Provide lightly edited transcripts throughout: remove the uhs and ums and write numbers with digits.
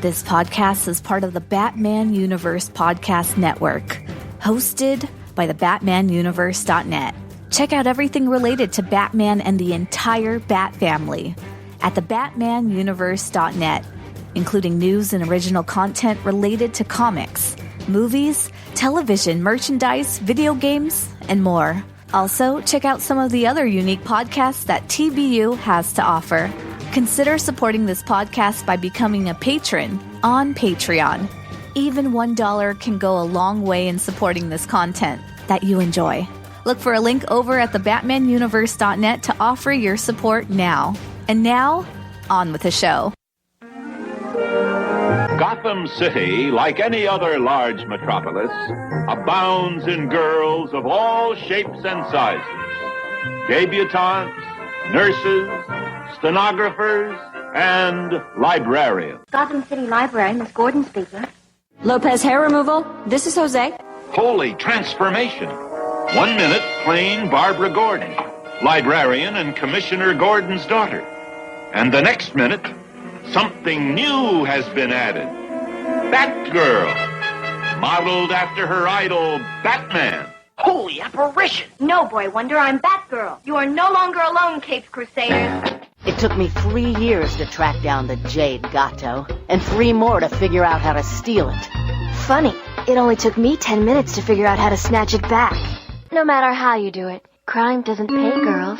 This podcast is part of the Batman Universe Podcast Network, hosted by the BatmanUniverse.net. Check out everything related to Batman and the entire Bat family at the BatmanUniverse.net, including news and original content related to comics, movies, television, merchandise, video games, and more. Also, check out some of the other unique podcasts that TBU has to offer. Consider supporting this podcast by becoming a patron on Patreon. Even $1 can go a long way in supporting this content that you enjoy. Look for a link over at thebatmanuniverse.net to offer your support now. And now, on with the show. Gotham City, like any other large metropolis, abounds in girls of all shapes and sizes. Debutantes, nurses, stenographers, and librarians. Gotham City Library, Miss Gordon speaking. Lopez hair removal. This is Jose. Holy transformation. 1 minute, plain Barbara Gordon, librarian and Commissioner Gordon's daughter. And the next minute, something new has been added. Batgirl, modeled after her idol, Batman. Holy apparition! No, Boy Wonder, I'm Batgirl. You are no longer alone, Capes Crusaders. It took me 3 years to track down the Jade Gato, and 3 more to figure out how to steal it. Funny, it only took me 10 minutes to figure out how to snatch it back. No matter how you do it, crime doesn't pay, girls.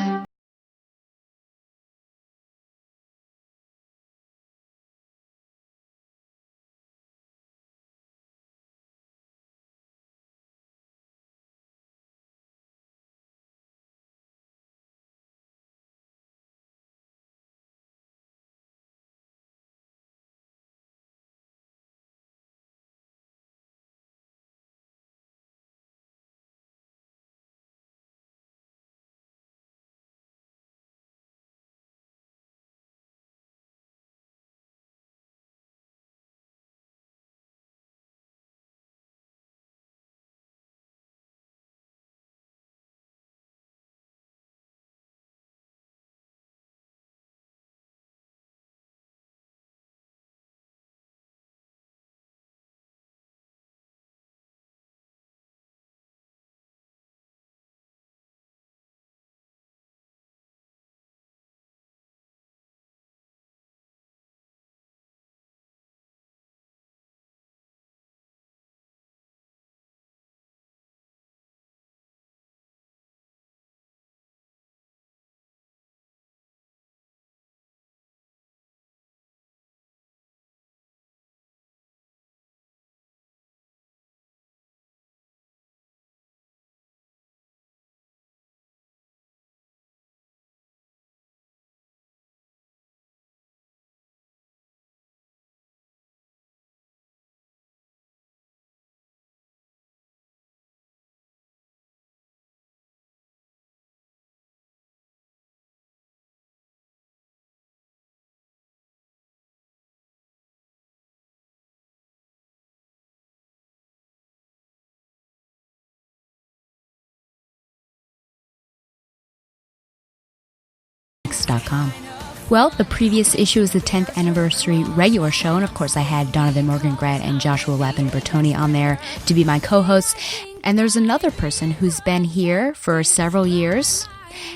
Well, the previous issue is the 10th anniversary regular show, and of course I had Donovan Morgengrat and Joshua Lappin-Bertoni on there to be my co-hosts. And there's another person who's been here for several years,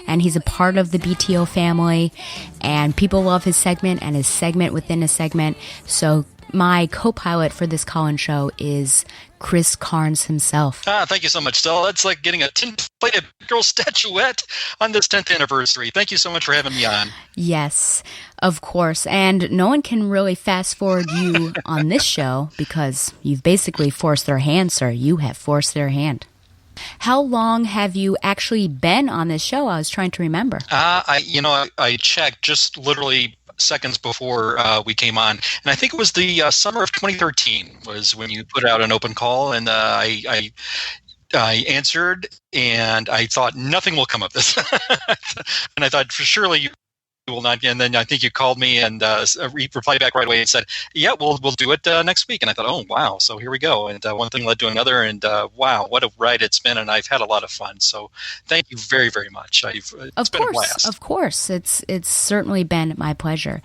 and he's a part of the BTO family, and people love his segment and his segment within a segment. So my co-pilot for this call-in show is Chris Karnes himself. Thank you so much, Stella. It's like getting a tin-plated girl statuette on this 10th anniversary. Thank you so much for having me on. Yes, of course. And no one can really fast-forward you on this show because you've basically forced their hand, sir. You have forced their hand. How long have you actually been on this show? I was trying to remember. I checked just literally seconds before we came on, and I think it was the summer of 2013 was when you put out an open call, and I answered, and I thought nothing will come of this, and I thought for surely you will not. And then I think you called me and replied back right away and said, "Yeah, we'll do it next week." And I thought, "Oh wow!" So here we go. And one thing led to another, and wow, what a ride it's been! And I've had a lot of fun. So thank you very, very much. It's been a blast. Of course, it's certainly been my pleasure.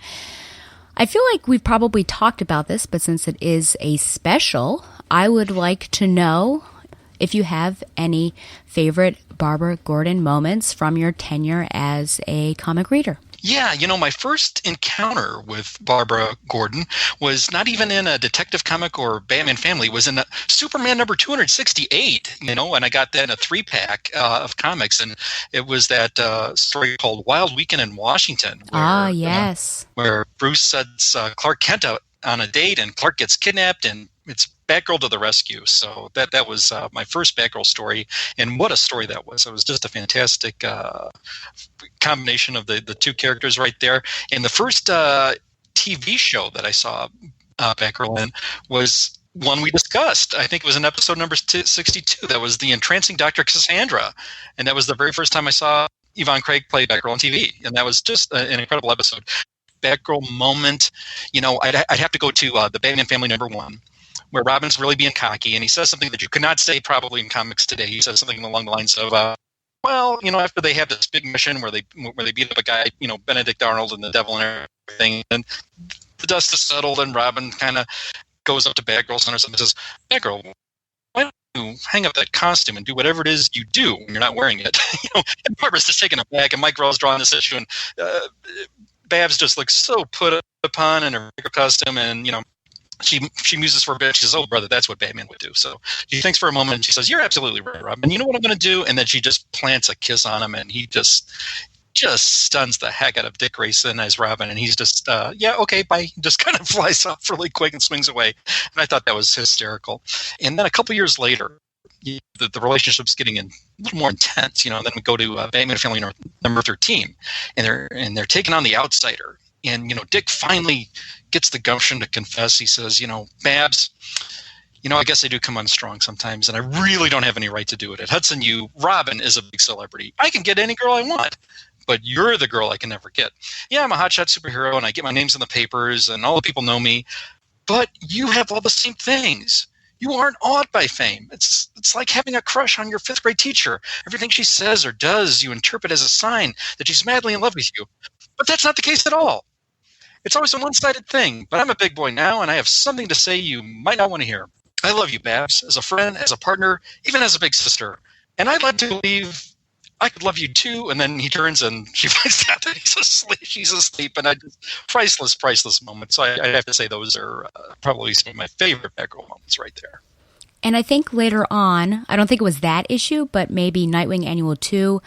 I feel like we've probably talked about this, but since it is a special, I would like to know if you have any favorite Barbara Gordon moments from your tenure as a comic reader. Yeah, my first encounter with Barbara Gordon was not even in a detective comic or Batman Family. It was in Superman number 268, and I got that in a 3-pack of comics, and it was that story called Wild Weekend in Washington. Where, yes. Where Bruce sets Clark Kent out on a date, and Clark gets kidnapped, and it's Batgirl to the rescue. So that was my first Batgirl story, and what a story that was. It was just a fantastic combination of the two characters right there. And the first TV show that I saw Batgirl in was one we discussed. I think it was in episode number 62. That was The Entrancing Dr. Cassandra, and that was the very first time I saw Yvonne Craig play Batgirl on TV, and that was just an incredible episode. Batgirl moment, I'd have to go to the Batman Family number 1, where Robin's really being cocky, and he says something that you could not say probably in comics today. He says something along the lines of, after they have this big mission where they beat up a guy, Benedict Arnold and the devil and everything, and the dust is settled, and Robin kind of goes up to Batgirl and says, "Batgirl, why don't you hang up that costume and do whatever it is you do when you're not wearing it?" And Barbara's just taken aback, and Mike Grell's drawing this issue, and Babs just looks so put upon in her costume, and she muses for a bit. She says, "Oh, brother, that's what Batman would do." So she thinks for a moment, and she says, "You're absolutely right, Robin. You know what I'm going to do?" And then she just plants a kiss on him, and he just stuns the heck out of Dick Grayson as Robin, and he's just, yeah, okay, bye. He just kind of flies off really quick and swings away. And I thought that was hysterical. And then a couple years later, the relationship's getting a little more intense, and then we go to Batman Family number 13, and they're taking on the outsider. And, Dick finally gets the gumption to confess. He says, Babs, I guess I do come on strong sometimes, and I really don't have any right to do it. At Hudson U, Robin is a big celebrity. I can get any girl I want, but you're the girl I can never get. Yeah, I'm a hotshot superhero, and I get my names in the papers, and all the people know me, but you have all the same things. You aren't awed by fame. It's like having a crush on your 5th grade teacher. Everything she says or does, you interpret as a sign that she's madly in love with you. But that's not the case at all. It's always a one-sided thing, but I'm a big boy now, and I have something to say you might not want to hear. I love you, Babs, as a friend, as a partner, even as a big sister. And I'd like to believe I could love you too. And then he turns and she finds out that she's asleep, and priceless moments. So I have to say those are probably some of my favorite Batgirl moments right there. And I think later on, I don't think it was that issue, but maybe Nightwing Annual 2,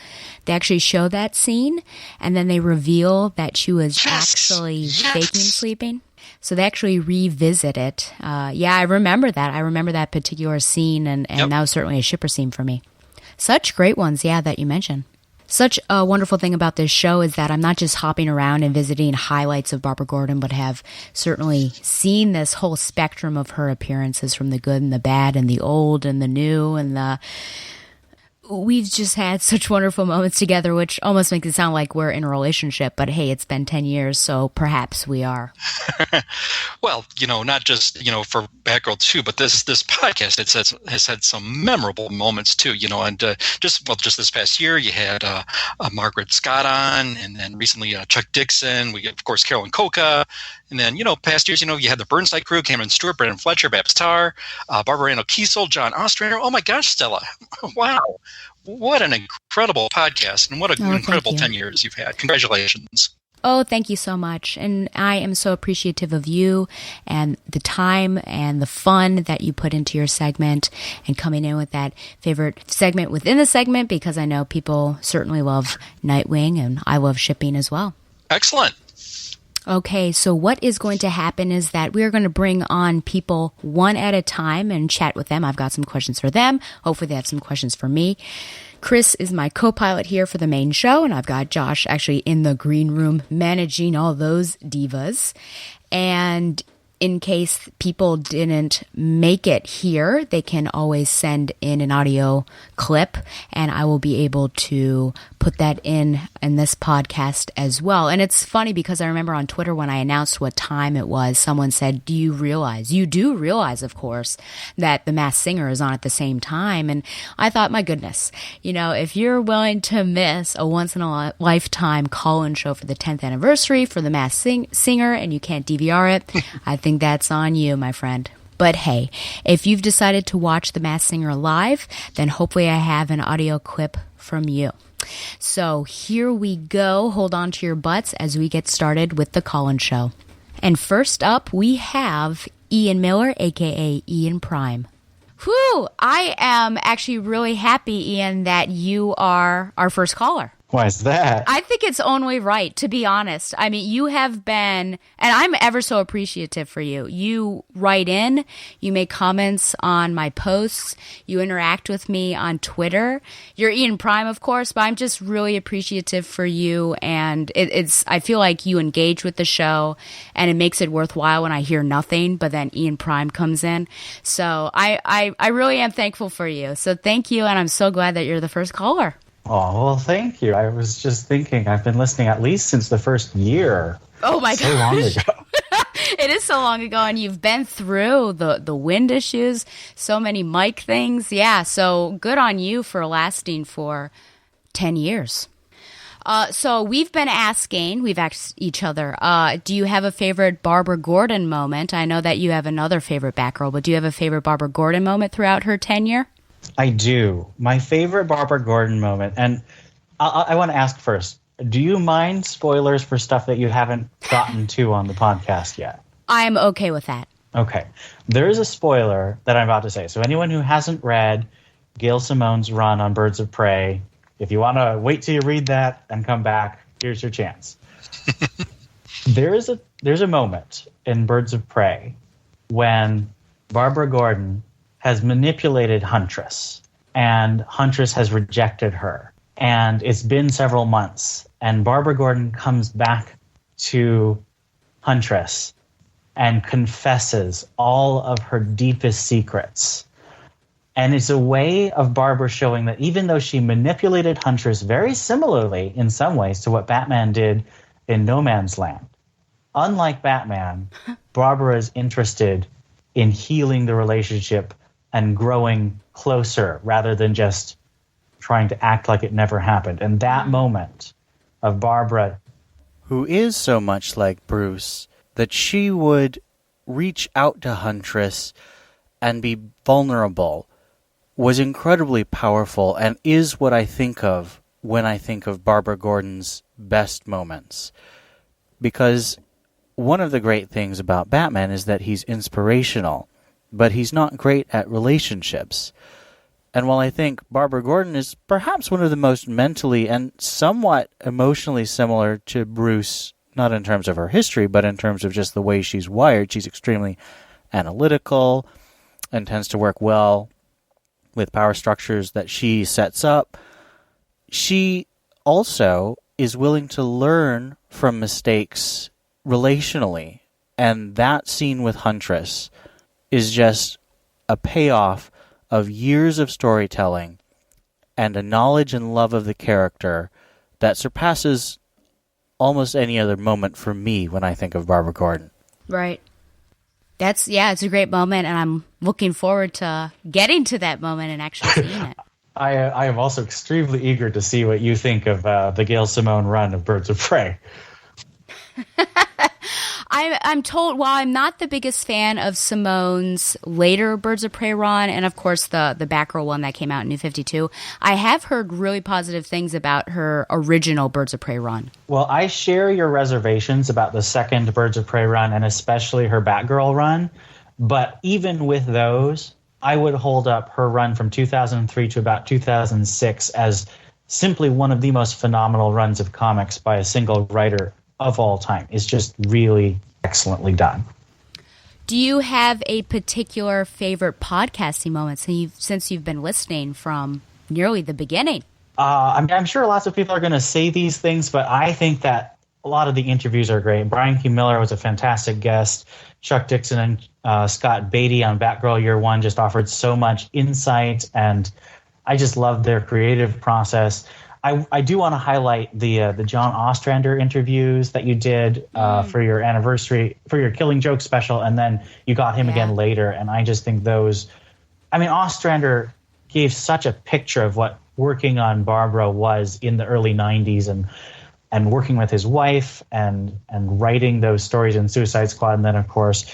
they actually show that scene, and then they reveal that she was actually faking sleeping. So they actually revisit it. Yeah, I remember that. I remember that particular scene, and that was certainly a shipper scene for me. Such great ones, that you mentioned. Such a wonderful thing about this show is that I'm not just hopping around and visiting highlights of Barbara Gordon, but have certainly seen this whole spectrum of her appearances, from the good and the bad and the old and the new and the... We've just had such wonderful moments together, which almost makes it sound like we're in a relationship. But hey, it's been 10 years, so perhaps we are. Well, not just, for Batgirl too, but this podcast has had some memorable moments too, and just this past year, you had Margaret Scott on, and then recently Chuck Dixon. We get, of course, Carolyn Coca. And then, past years, you had the Burnside crew, Cameron Stewart, Brendan Fletcher, Babs Tarr, Barbara Randall Kiesel, John Ostrander. Oh my gosh, Stella. Wow. What an incredible podcast, and what an incredible 10 years you've had. Congratulations. Oh, thank you so much. And I am so appreciative of you and the time and the fun that you put into your segment, and coming in with that favorite segment within the segment, because I know people certainly love Nightwing, and I love shipping as well. Excellent. Okay, so what is going to happen is that we're going to bring on people one at a time and chat with them. I've got some questions for them. Hopefully they have some questions for me. Chris is my co-pilot here for the main show, and I've got Josh actually in the green room managing all those divas. And in case people didn't make it here, they can always send in an audio clip, and I will be able to put put that in this podcast as well. And it's funny because I remember on Twitter when I announced what time it was, someone said, do you realize, of course, that The Masked Singer is on at the same time? And I thought, my goodness, if you're willing to miss a once-in-a-lifetime call-in show for the 10th anniversary for The Masked Singer and you can't DVR it, I think that's on you, my friend. But hey, if you've decided to watch The Masked Singer live, then hopefully I have an audio clip from you. So here we go. Hold on to your butts as we get started with the call-in show. And first up, we have Ian Miller, a.k.a. Ian Prime. Whew! I am actually really happy, Ian, that you are our first caller. Why is that? I think it's only right, to be honest. I mean, you have been, and I'm ever so appreciative for you. You write in, you make comments on my posts, you interact with me on Twitter. You're Ian Prime, of course, but I'm just really appreciative for you. And I feel like you engage with the show, and it makes it worthwhile when I hear nothing, but then Ian Prime comes in. So I really am thankful for you. So thank you, and I'm so glad that you're the first caller. Oh, well, thank you. I was just thinking, I've been listening at least since the first year. Oh, my gosh. So long ago. It is so long ago, and you've been through the wind issues, so many mic things. Yeah, so good on you for lasting for 10 years. So we've asked each other, do you have a favorite Barbara Gordon moment? I know that you have another favorite Batgirl, but do you have a favorite Barbara Gordon moment throughout her tenure? I do. My favorite Barbara Gordon moment, and I want to ask first, do you mind spoilers for stuff that you haven't gotten to on the podcast yet? I'm okay with that. Okay. There is a spoiler that I'm about to say. So anyone who hasn't read Gail Simone's run on Birds of Prey, if you want to wait till you read that and come back, here's your chance. There's a moment in Birds of Prey when Barbara Gordon has manipulated Huntress, and Huntress has rejected her. And it's been several months, and Barbara Gordon comes back to Huntress and confesses all of her deepest secrets. And it's a way of Barbara showing that even though she manipulated Huntress very similarly in some ways to what Batman did in No Man's Land, unlike Batman, Barbara is interested in healing the relationship and growing closer rather than just trying to act like it never happened. And that moment of Barbara, who is so much like Bruce, that she would reach out to Huntress and be vulnerable, was incredibly powerful and is what I think of when I think of Barbara Gordon's best moments. Because one of the great things about Batman is that he's inspirational, but he's not great at relationships. And while I think Barbara Gordon is perhaps one of the most mentally and somewhat emotionally similar to Bruce, not in terms of her history, but in terms of just the way she's wired, she's extremely analytical and tends to work well with power structures that she sets up. She also is willing to learn from mistakes relationally. And that scene with Huntress is just a payoff of years of storytelling and a knowledge and love of the character that surpasses almost any other moment for me when I think of Barbara Gordon. Right. It's a great moment, and I'm looking forward to getting to that moment and actually seeing it. I am also extremely eager to see what you think of the Gail Simone run of Birds of Prey. I'm told, while I'm not the biggest fan of Simone's later Birds of Prey run, and of course the Batgirl one that came out in New 52, I have heard really positive things about her original Birds of Prey run. Well, I share your reservations about the second Birds of Prey run, and especially her Batgirl run. But even with those, I would hold up her run from 2003 to about 2006 as simply one of the most phenomenal runs of comics by a single writer of all time. It's just really excellently done. Do you have a particular favorite podcasting moment since you've been listening from nearly the beginning? I'm sure lots of people are going to say these things, but I think that a lot of the interviews are great. Brian K. Miller was a fantastic guest. Chuck Dixon and Scott Beatty on Batgirl Year One just offered so much insight, and I just loved their creative process. I do want to highlight the John Ostrander interviews that you did for your anniversary, for your Killing Joke special, and then you got him again later. And I just think those, I mean, Ostrander gave such a picture of what working on Barbara was in the early 90s and working with his wife and writing those stories in Suicide Squad. And then, of course,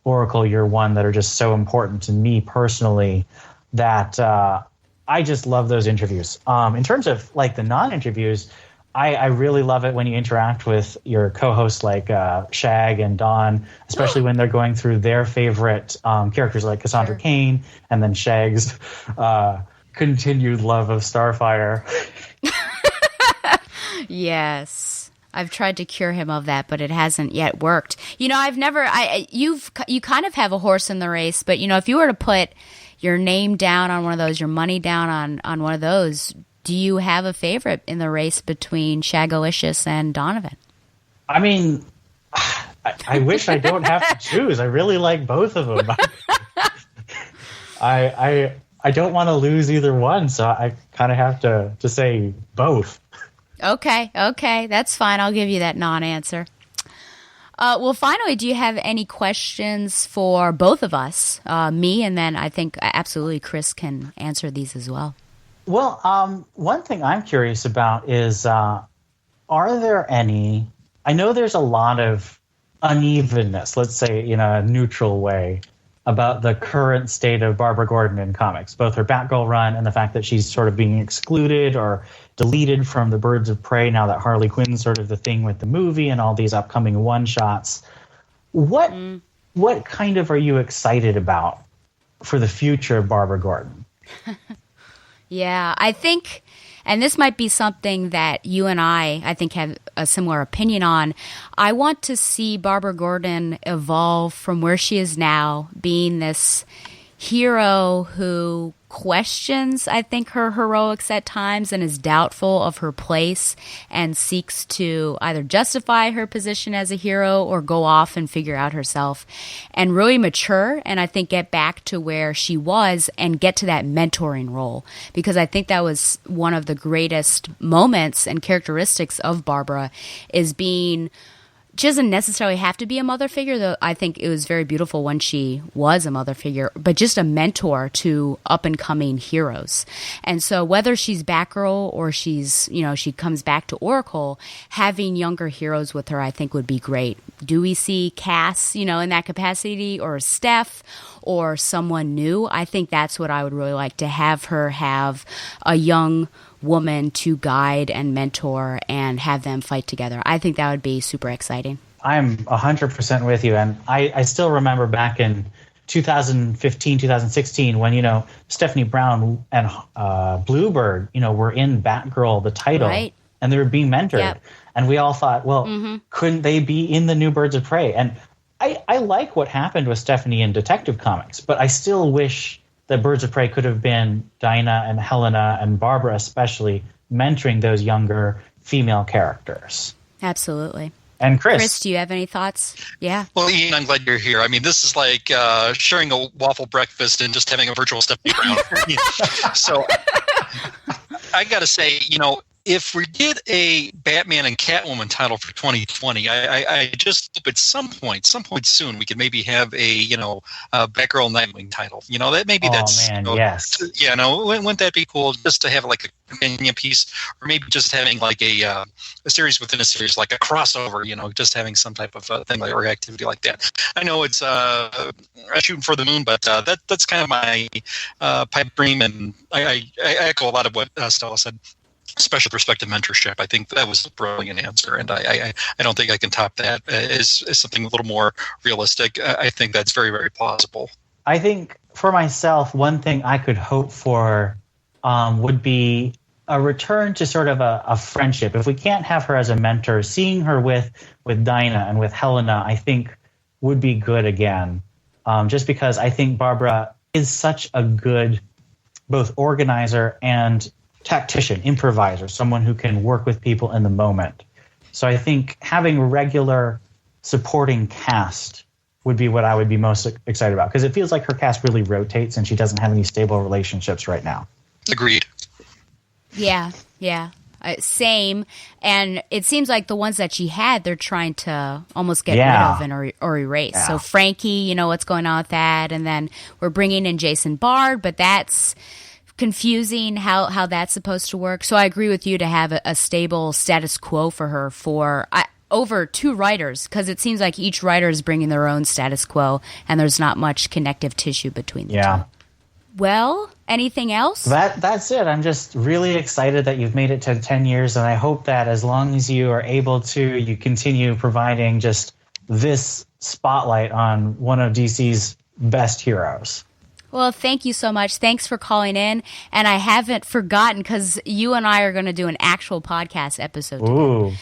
Oracle Year One that are just so important to me personally that I just love those interviews. In terms of like the non-interviews, I really love it when you interact with your co-hosts like Shag and Dawn, especially when they're going through their favorite characters like Cassandra Cain and then Shag's continued love of Starfire. Yes. I've tried to cure him of that, but it hasn't yet worked. You know, you kind of have a horse in the race, but you know, if you were to put your name down on one of those, your money down on one of those, do you have a favorite in the race between Shagalicious and Donovan? I mean, I wish I don't have to choose. I really like both of them. I don't want to lose either one, so I kind of have to say both. Okay, that's fine. I'll give you that non-answer. Well, finally, do you have any questions for both of us, me, and then I think absolutely Chris can answer these as well. Well, one thing I'm curious about is, are there any, I know there's a lot of unevenness, let's say in a neutral way, about the current state of Barbara Gordon in comics, both her Batgirl run and the fact that she's sort of being excluded or deleted from the Birds of Prey now that Harley Quinn's sort of the thing with the movie and all these upcoming one-shots. What kind of are you excited about for the future of Barbara Gordon? Yeah, I think, and this might be something that you and I think, have a similar opinion on. I want to see Barbara Gordon evolve from where she is now, being this hero who questions, I think, her heroics at times and is doubtful of her place and seeks to either justify her position as a hero or go off and figure out herself and really mature and I think get back to where she was and get to that mentoring role, because I think that was one of the greatest moments and characteristics of Barbara, is being, she doesn't necessarily have to be a mother figure, though I think it was very beautiful when she was a mother figure, but just a mentor to up-and-coming heroes. And so whether she's Batgirl or she's, you know, she comes back to Oracle, having younger heroes with her I think would be great. Do we see Cass, you know, in that capacity, or Steph, or someone new? I think that's what I would really like, to have her have a young woman to guide and mentor and have them fight together. I think that would be super exciting. I'm 100% with you. And I still remember back in 2015, 2016, when, you know, Stephanie Brown and Bluebird, you know, were in Batgirl, the title, right, and they were being mentored. Yep. And we all thought, well, couldn't they be in the new Birds of Prey? And I like what happened with Stephanie in Detective Comics, but I still wish that Birds of Prey could have been Dinah and Helena and Barbara especially mentoring those younger female characters. Absolutely. And Chris, do you have any thoughts? Yeah. Well, Ian, I'm glad you're here. I mean, this is like sharing a waffle breakfast and just having a virtual Stephanie Brown. So I got to say, you know, if we did a Batman and Catwoman title for 2020, I just hope at some point soon, we could maybe have a, you know, Batgirl Nightwing title. You know, that maybe that's, man, you know, yes. Yeah, no, wouldn't that be cool just to have like a companion piece, or maybe just having like a series within a series, like a crossover, you know, just having some type of thing like, or activity like that. I know it's shooting for the moon, but that's kind of my pipe dream, and I echo a lot of what Stella said. Especially with respect to mentorship, I think that was a brilliant answer, and I don't think I can top that as something a little more realistic. I think that's very, very plausible. I think for myself, one thing I could hope for would be a return to sort of a friendship. If we can't have her as a mentor, seeing her with Dinah and with Helena, I think would be good again. Just because I think Barbara is such a good both organizer and tactician, improviser, someone who can work with people in the moment. So I think having a regular supporting cast would be what I would be most excited about, because it feels like her cast really rotates and she doesn't have any stable relationships right now. Agreed. Yeah. Same. And it seems like the ones that she had, they're trying to almost get rid of and or erase. Yeah. So Frankie, you know what's going on with that. And then we're bringing in Jason Bard, but that's confusing how that's supposed to work. So I agree with you to have a stable status quo for her for over 2 writers, because it seems like each writer is bringing their own status quo and there's not much connective tissue between the two. Well, anything else? That's it. I'm just really excited that you've made it to 10 years, and I hope that as long as you are able to, you continue providing just this spotlight on one of DC's best heroes. Well, thank you so much. Thanks for calling in. And I haven't forgotten, because you and I are going to do an actual podcast episode together.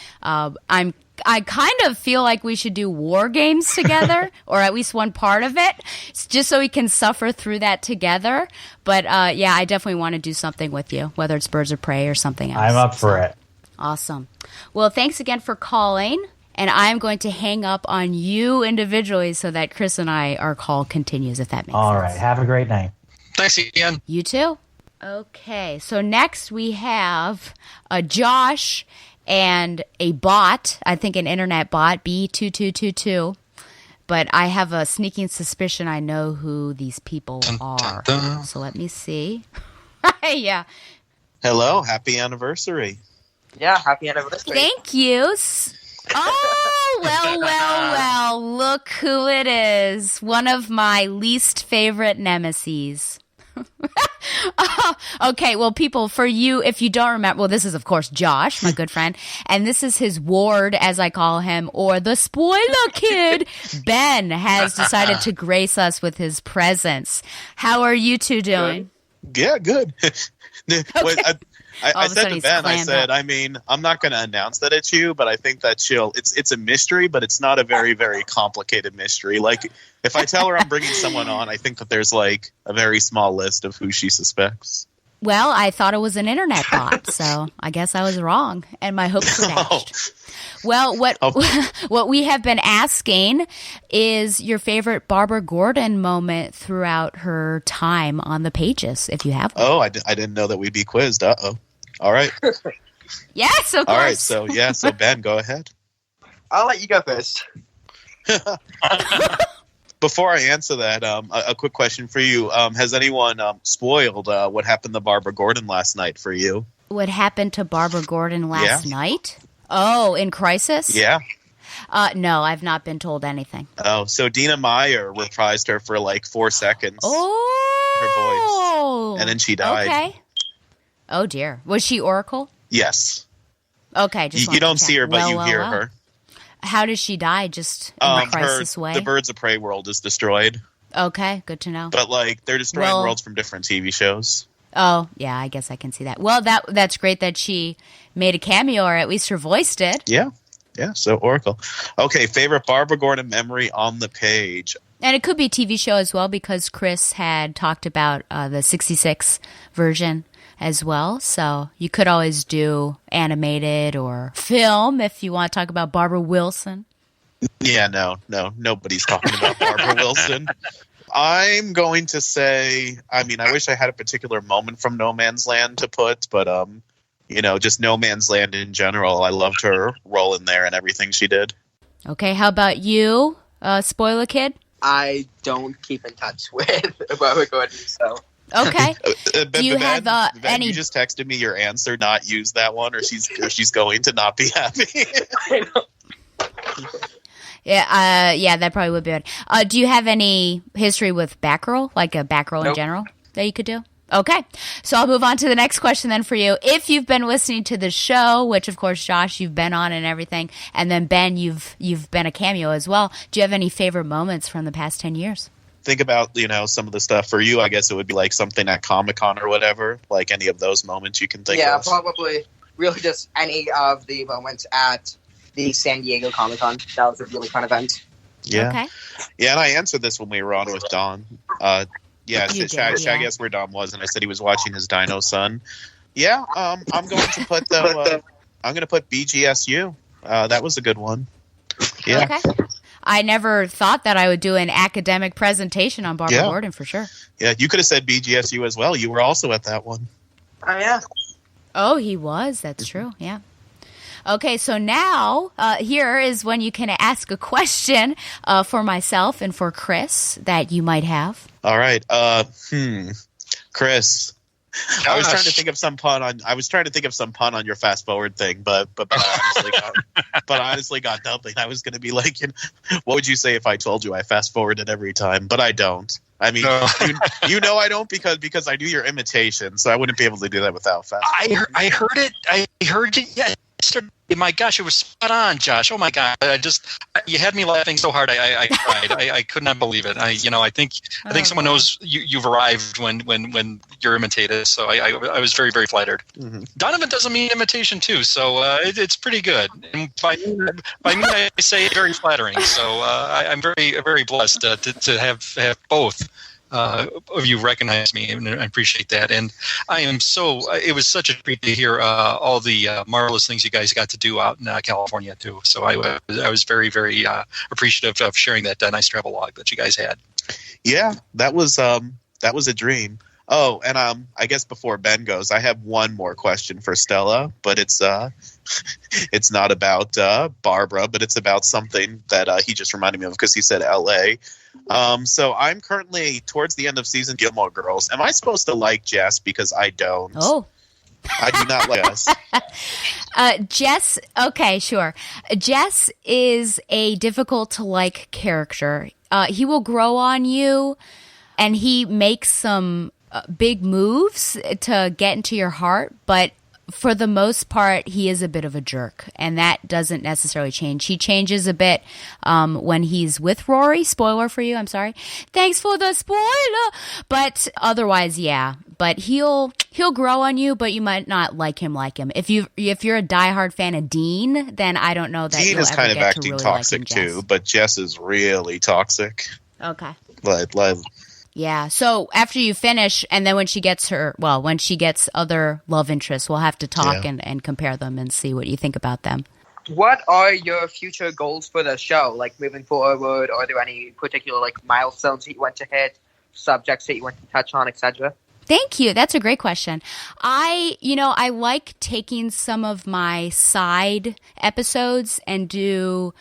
I kind of feel like we should do war games together, or at least one part of it, just so we can suffer through that together. But yeah, I definitely want to do something with you, whether it's Birds of Prey or something else. I'm up for it. Awesome. Well, thanks again for calling. And I'm going to hang up on you individually so that Chris and our call continues, if that makes sense. All right. Have a great night. Thanks again. You too. Okay. So next we have Josh and a bot, I think an internet bot, B2222. But I have a sneaking suspicion I know who these people are. So let me see. Yeah. Hello. Happy anniversary. Yeah, happy anniversary. Thank you. Oh, well, look who it is. One of my least favorite nemeses. Okay, well, people, for you, if you don't remember, well, this is, of course, Josh, my good friend, and this is his ward, as I call him, or the spoiler kid. Ben has decided to grace us with his presence. How are you two doing? Yeah, good. Okay. I said to Ben, I mean, I'm not going to announce that it's you, but I think that it's a mystery, but it's not a very, very complicated mystery. Like, if I tell her I'm bringing someone on, I think that there's, like, a very small list of who she suspects. Well, I thought it was an internet bot, so I guess I was wrong, and my hopes were dashed. Well, what we have been asking is your favorite Barbara Gordon moment throughout her time on the pages, if you have one. Oh, I didn't know that we'd be quizzed. Uh-oh. All right. Yes, of course. All right, so Ben, go ahead. I'll let you go first. Before I answer that, a quick question for you. Has anyone spoiled what happened to Barbara Gordon last night for you? What happened to Barbara Gordon last night? Oh, in Crisis? Yeah. No, I've not been told anything. Oh, so Dina Meyer reprised her for like 4 seconds. Oh! Her voice. And then she died. Okay. Oh, dear. Was she Oracle? Yes. Okay. You don't see her, but you hear her. How does she die? Just in a crisis way? The Birds of Prey world is destroyed. Okay, good to know. But, like, they're destroying worlds from different TV shows. Oh, yeah, I guess I can see that. Well, that's great that she made a cameo, or at least her voice did. Yeah, so Oracle. Okay, favorite Barbara Gordon memory on the page. And it could be TV show as well, because Chris had talked about the 66 version as well. So you could always do animated or film if you want to talk about Barbara Wilson. Yeah, no, nobody's talking about Barbara Wilson. I'm going to say, I mean, I wish I had a particular moment from No Man's Land to put, but, just No Man's Land in general. I loved her role in there and everything she did. Okay, how about you, Spoiler Kid? I don't keep in touch with Barbara Gordon, so... Okay. Do you have any? You just texted me your answer. Not use that one, or she's going to not be happy. I know. Yeah, that probably would be good. Do you have any history with Batgirl, like a Batgirl in general, that you could do? Okay, so I'll move on to the next question then for you. If you've been listening to the show, which of course, Josh, you've been on and everything, and then Ben, you've been a cameo as well. Do you have any favorite moments from the past 10 years? Think about, some of the stuff for you. I guess it would be like something at Comic-Con or whatever, like any of those moments you can think of. Yeah, probably really just any of the moments at the San Diego Comic-Con. That was a really fun event. Yeah. Okay. Yeah, and I answered this when we were on with Don. Shaggy asked where Don was, and I said he was watching his Dino Son. Yeah, I'm going to put BGSU. That was a good one. Yeah. Okay. I never thought that I would do an academic presentation on Barbara Gordon for sure. Yeah, you could have said BGSU as well. You were also at that one. Oh, yeah. Oh, he was. That's true. Yeah. Okay, so now here is when you can ask a question for myself and for Chris that you might have. All right. Chris. Gosh. I was trying to think of some pun on your fast forward thing, but I honestly got nothing. I was going to be like, what would you say if I told you I fast forwarded every time? But I don't. I mean, no. you know I don't because I do your imitation, so I wouldn't be able to do that without fast forward. I heard it. Yeah. My gosh, it was spot on, Josh. Oh my God, you had me laughing so hard I cried. I could not believe it. I think someone knows you've arrived when you're imitated. So I was very, very flattered. Mm-hmm. Donovan does a mean imitation too, so it's pretty good. And by me, I say very flattering. So I'm very, very blessed to have both. Of you recognize me, and I appreciate that. And I am it was such a treat to hear all the marvelous things you guys got to do out in California too. So I was very, very appreciative of sharing that nice travel log that you guys had. Yeah, that was a dream. Oh, and I guess before Ben goes, I have one more question for Stella, but it's not about Barbara, but it's about something that he just reminded me of because he said L.A. So I'm currently towards the end of season Gilmore Girls. Am I supposed to like Jess because I don't? Oh. I do not like Jess. Jess, okay, sure. Jess is a difficult to like character. He will grow on you, and he makes some big moves to get into your heart, but for the most part, he is a bit of a jerk, and that doesn't necessarily change. He changes a bit when he's with Rory. Spoiler for you, I'm sorry. Thanks for the spoiler. But otherwise, yeah. But he'll grow on you, but you might not like him. If you're a diehard fan of Dean, then I don't know that Dean you'll is ever kind of get acting to really toxic like him, too, but Jess is really toxic. Okay. Like yeah. So after you finish, and then when she gets other love interests, we'll have to talk and compare them and see what you think about them. What are your future goals for the show? Like moving forward, are there any particular milestones that you want to hit, subjects that you want to touch on, etc.? Thank you. That's a great question. I like taking some of my side episodes and do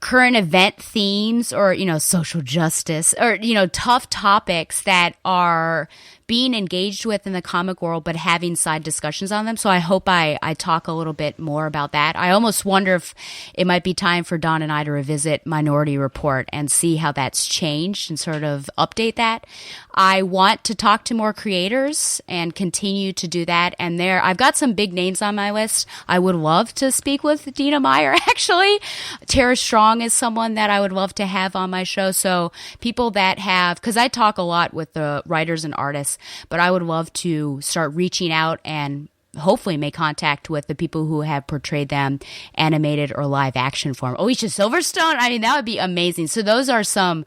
current event themes or, social justice or, tough topics that are being engaged with in the comic world, but having side discussions on them. So I hope I talk a little bit more about that. I almost wonder if it might be time for Don and I to revisit Minority Report and see how that's changed and sort of update that. I want to talk to more creators and continue to do that. And I've got some big names on my list. I would love to speak with Dina Meyer, actually. Tara Strong is someone that I would love to have on my show. So people that because I talk a lot with the writers and artists, but I would love to start reaching out and hopefully make contact with the people who have portrayed them animated or live action form. Alicia Silverstone, I mean, that would be amazing. So those are some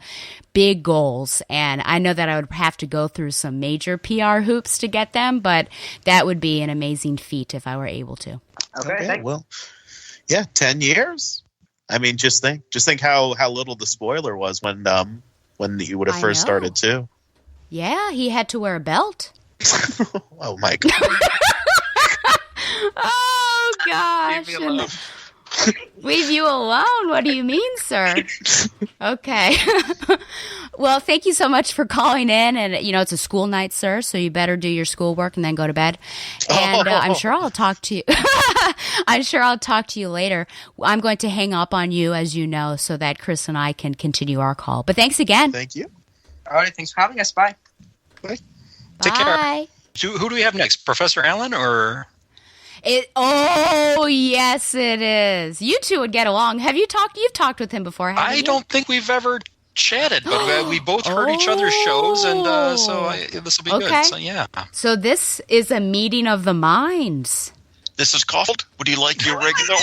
big goals, and I know that I would have to go through some major PR hoops to get them, but that would be an amazing feat if I were able to. Okay. Well, yeah, 10 years. I mean, just think how little the spoiler was when you would have first started too. Yeah, he had to wear a belt. Oh my God. Oh gosh. Leave you alone? What do you mean, sir? Okay. Well, thank you so much for calling in. And, it's a school night, sir, so you better do your schoolwork and then go to bed. And I'm sure I'll talk to you. I'm sure I'll talk to you later. I'm going to hang up on you, as you know, so that Chris and I can continue our call. But thanks again. Thank you. All right, thanks for having us. Bye. Bye. Take care. Who do we have next? Professor Allen or... Oh, yes, it is. You two would get along. You've talked with him before, haven't you? I don't think we've ever chatted, but we both heard each other's shows, and this will be good. So, yeah. So this is a meeting of the minds. This is called, would you like your regular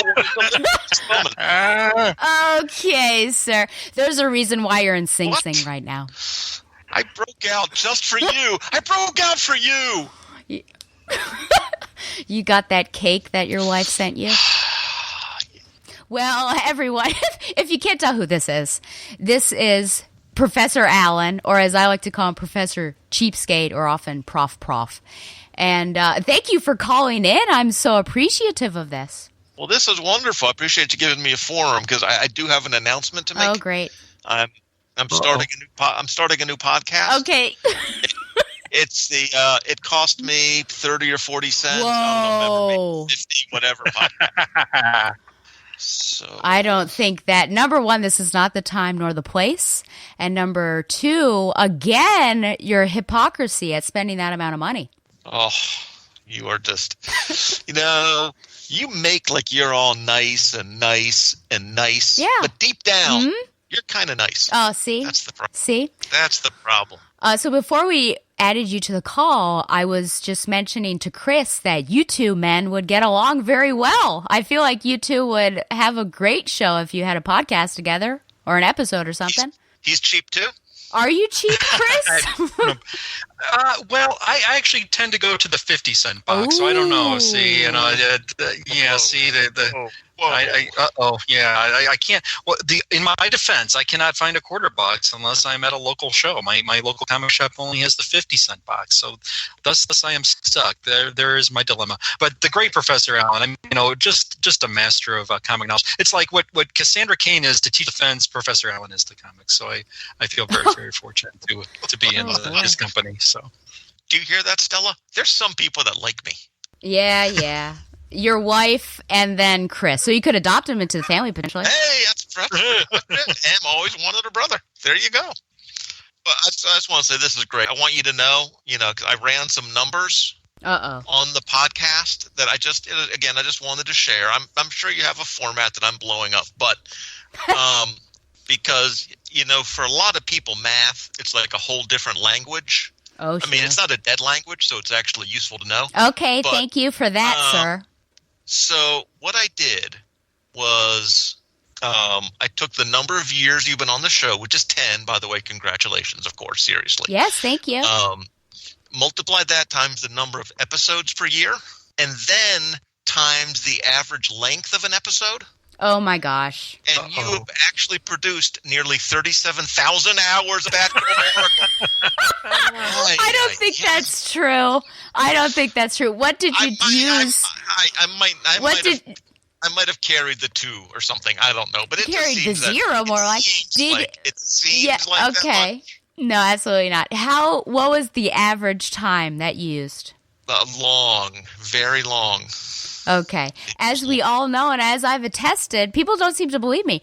Okay, sir. There's a reason why you're in Sing Sing right now. I broke out just for you. I broke out for you. You got that cake that your wife sent you? Well, everyone, if you can't tell who this is Professor Allen, or as I like to call him, Professor Cheapskate, or often Prof. And thank you for calling in. I'm so appreciative of this. Well, this is wonderful. I appreciate you giving me a forum because I do have an announcement to make. Oh, great! I'm starting a new I'm starting a new podcast. Okay. It's it cost me 30 or 40 cents. Whoa. I don't know, maybe 50, whatever. Podcast. So I don't think that, number one, this is not the time nor the place. And number two, again, your hypocrisy at spending that amount of money. Oh, you are just, you make like you're all nice and nice and nice. Yeah. But deep down, you're kind of nice. Oh, see? That's the problem. See? That's the problem. So before we added you to the call, I was just mentioning to Chris that you two men would get along very well. I feel like you two would have a great show if you had a podcast together or an episode or something. He's cheap too. Are you cheap, Chris? Well, I actually tend to go to the 50-cent box, so I don't know. See, I can't. Well, in my defense, I cannot find a quarter box unless I'm at a local show. My local comic shop only has the 50-cent box, so thus I am stuck. There is my dilemma. But the great Professor Allen, just a master of comic knowledge. It's like what Cassandra Cain is to teach defense, Professor Allen is to comics. So I feel very very fortunate to be in his company. So, do you hear that, Stella? There's some people that like me. Yeah. Your wife and then Chris. So you could adopt him into the family potentially. Hey, that's Em always wanted a brother. There you go. But I just want to say this is great. I want you to know, because I ran some numbers on the podcast that I just wanted to share. I'm sure you have a format that I'm blowing up, but because, for a lot of people, math, it's like a whole different language. Oh, sure. I mean, it's not a dead language, so it's actually useful to know. Okay, thank you for that, sir. So what I did was I took the number of years you've been on the show, which is 10, by the way. Congratulations, of course, seriously. Yes, thank you. Multiplied that times the number of episodes per year, and then times the average length of an episode. Oh, my gosh. And you have actually produced nearly 37,000 hours of Batgirl. I don't think that's true. What did you use? I might have carried the 2 or something. I don't know. But it carried just the seems 0 more like. It seems like okay. That much. No, absolutely not. What was the average time that you used? Long. Very long. Okay. As we all know, and as I've attested, people don't seem to believe me.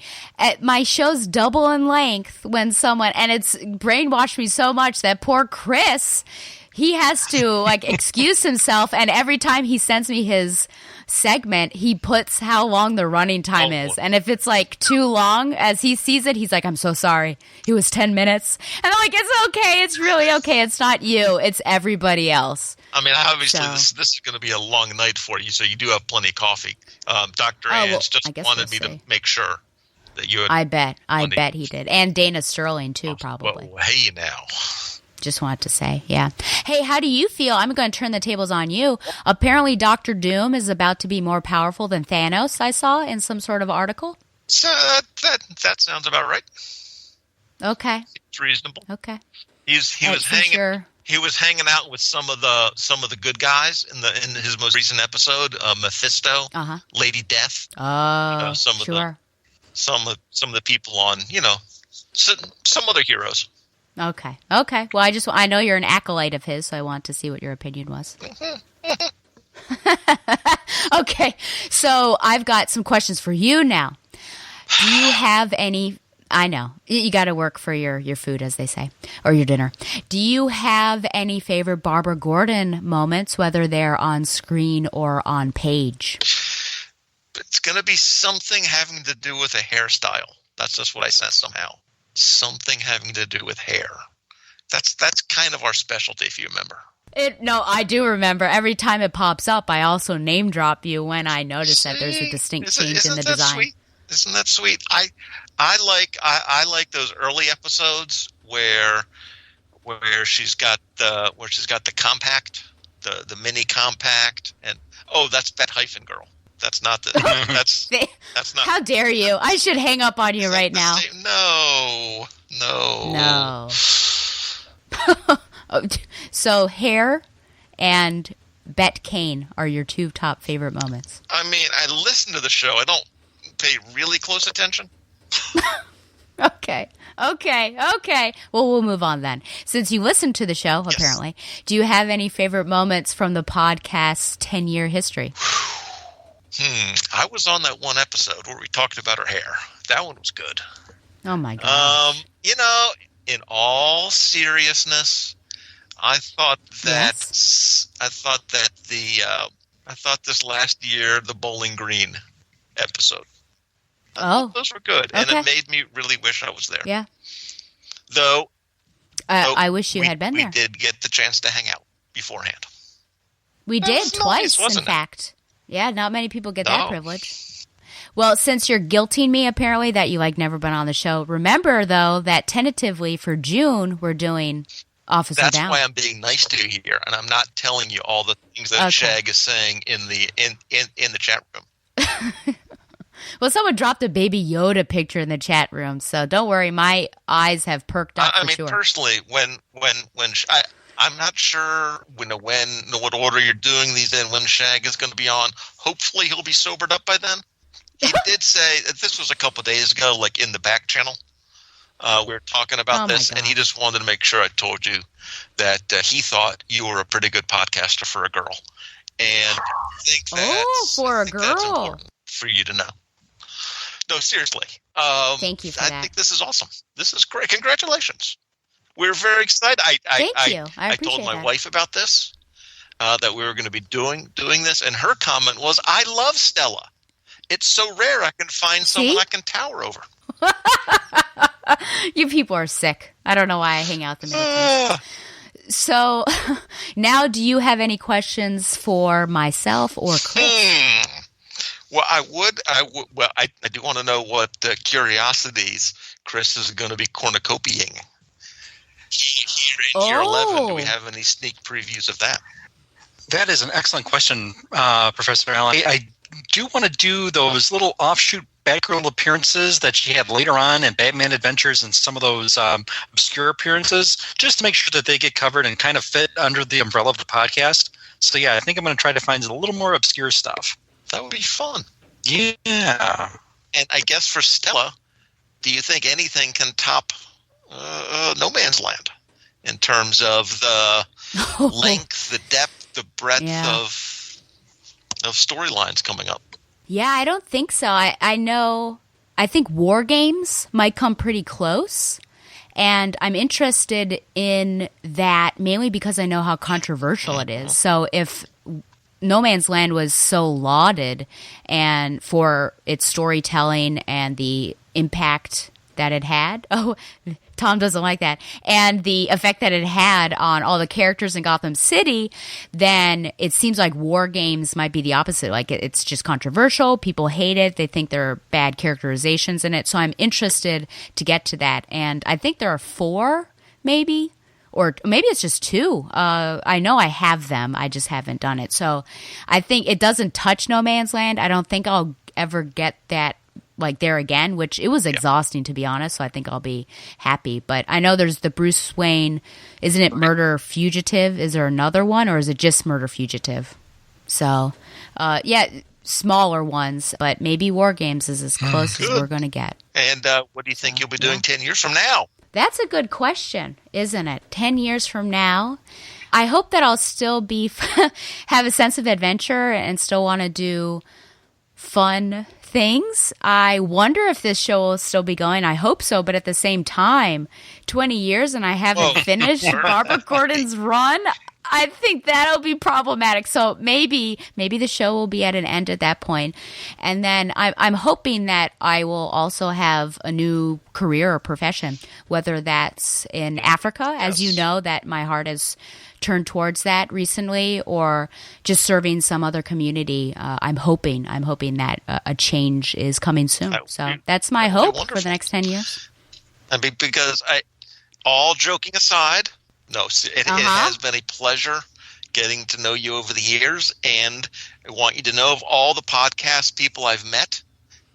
My show's double in length when someone, and it's brainwashed me so much that poor Chris, he has to excuse himself, and every time he sends me his segment, he puts how long the running time is. And if it's too long, as he sees it, he's like, I'm so sorry. It was 10 minutes. And I'm like, it's okay. It's really okay. It's not you. It's everybody else. I mean, obviously, this is going to be a long night for you, so you do have plenty of coffee. Dr. Ange just wanted me to make sure that you had I bet he did. And Dana Sterling, too, probably. Well, hey, now. Just wanted to say, yeah. Hey, how do you feel? I'm going to turn the tables on you. Apparently, Dr. Doom is about to be more powerful than Thanos, I saw in some sort of article. So that sounds about right. Okay. It's reasonable. Okay. He was hanging out with some of the good guys in his most recent episode, Mephisto, Lady Death. Oh, some of the people on, some other heroes. Okay. Well, I know you're an acolyte of his, so I want to see what your opinion was. Okay, so I've got some questions for you now. Do you have any? I know you got to work for your food, as they say, or your dinner. Do you have any favorite Barbara Gordon moments, whether they're on screen or on page? It's going to be something having to do with a hairstyle. That's just what I said somehow. Something having to do with hair. That's kind of our specialty, if you remember. No, I do remember. Every time it pops up, I also name drop you when I notice that there's a distinct change in the design. Sweet? Isn't that sweet? I like those early episodes where she's got the compact, the mini compact, and that's Bet Hyphen Girl. That's not the. That's not. How dare you? I should hang up on you right now. No. So hair and Bet Kane are your two top favorite moments? I mean, I listen to the show. I don't pay really close attention. Okay. Well, we'll move on then. Since you listened to the show, apparently, do you have any favorite moments from the podcast's 10-year history? I was on that one episode where we talked about her hair. That one was good. Oh my gosh. In all seriousness, I thought this last year, the Bowling Green episode. Those were good, and it made me really wish I was there. Yeah. Though, I wish you had been there. We did get the chance to hang out beforehand. We did twice, in fact. Yeah, not many people get that privilege. Well, since you're guilting me, apparently, that you never been on the show, remember, though, that tentatively for June, we're doing Officer Down. That's why I'm being nice to you here, and I'm not telling you all the things that Shag is saying in the chat room. Well, someone dropped a Baby Yoda picture in the chat room, so don't worry. My eyes have perked up. Personally, I'm not sure what order you're doing these in. When Shag is going to be on, hopefully he'll be sobered up by then. He did say this was a couple of days ago, in the back channel. We were talking about this, and he just wanted to make sure I told you that he thought you were a pretty good podcaster for a girl, and I think that's important for you to know. No, seriously. Thank you for that. I think this is awesome. This is great. Congratulations. We're very excited. Thank you. I told my wife about this, that we were going to be doing this, and her comment was, I love Stella. It's so rare I can find someone I can tower over. You people are sick. I don't know why I hang out the middle. So now, do you have any questions for myself or Chris? Well, I do want to know what curiosities Chris is going to be cornucopying. Here in Year 11, do we have any sneak previews of that? That is an excellent question, Professor Allen. I do want to do those little offshoot Batgirl appearances that she had later on in Batman Adventures and some of those obscure appearances, just to make sure that they get covered and kind of fit under the umbrella of the podcast. So, yeah, I think I'm going to try to find a little more obscure stuff. That would be fun. Yeah. And I guess for Stella, do you think anything can top No Man's Land in terms of the length, the depth, the breadth of storylines coming up? Yeah, I don't think so. I think War Games might come pretty close. And I'm interested in that mainly because I know how controversial it is. So if No Man's Land was so lauded and for its storytelling and the impact that it had. Oh, Tom doesn't like that. And the effect that it had on all the characters in Gotham City, then it seems like War Games might be the opposite. It's just controversial. People hate it. They think there are bad characterizations in it. So I'm interested to get to that. And I think there are 4, maybe. Or maybe it's just 2. I know I have them. I just haven't done it. So I think it doesn't touch No Man's Land. I don't think I'll ever get that there again, which it was exhausting, to be honest. So I think I'll be happy. But I know there's the Bruce Wayne, isn't it Murder Fugitive? Is there another one, or is it just Murder Fugitive? So, smaller ones, but maybe War Games is as close as we're going to get. And what do you think you'll be doing 10 years from now? That's a good question, isn't it? 10 years from now, I hope that I'll still be have a sense of adventure and still want to do fun things. I wonder if this show will still be going. I hope so, but at the same time, 20 years and I haven't finished Barbara Gordon's run. I think that'll be problematic. So maybe the show will be at an end at that point. And then I'm hoping that I will also have a new career or profession, whether that's in Africa, as you know, that my heart has turned towards that recently, or just serving some other community. I'm hoping that a change is coming soon. So that's my hope for the next 10 years. I mean, because all joking aside, it has been a pleasure getting to know you over the years, and I want you to know, of all the podcast people I've met,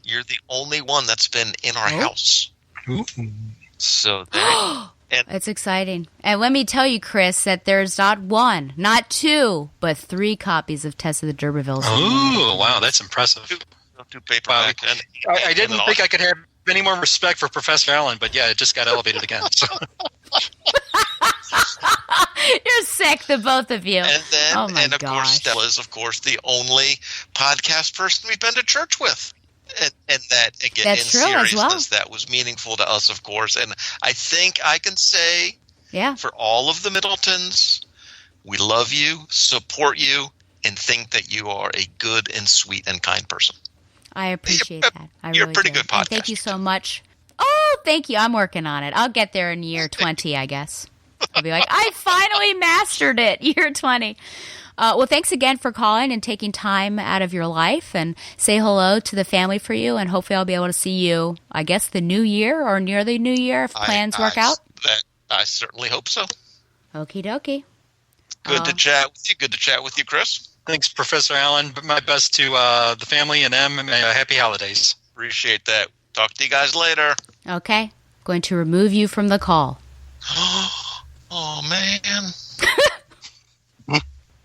you're the only one that's been in our house. Ooh. So It's exciting. And let me tell you, Chris, that there's not one, not two, but 3 copies of Tess of the D'Urbervilles. Oh, wow, that's impressive. Don't do paperback. I didn't think I could have any more respect for Professor Allen, but yeah, it just got elevated again. So. You're sick, the both of you. And then, oh my and of course, Stella is, of course, the only podcast person we've been to church with. And that, again, that's in true seriousness, as well. that was meaningful to us, of course. And I think I can say, yeah, for all of the Middletons, we love you, support you, and think that you are a good and sweet and kind person. I appreciate that. You're really a pretty do. good podcast. And thank you so much. Oh, thank you. I'm working on it. I'll get there in year 20, I guess. I'll be like, I finally mastered it, year 20. Well, thanks again for calling and taking time out of your life, and say hello to the family for you, and hopefully I'll be able to see you, I guess, the new year or near the new year if plans work out. I certainly hope so. Okie dokie. Good to chat with you. Good to chat with you, Chris. Thanks, Professor Allen. My best to the family and them. Happy holidays. Appreciate that. Talk to you guys later. Okay. Going to remove you from the call. Oh, man.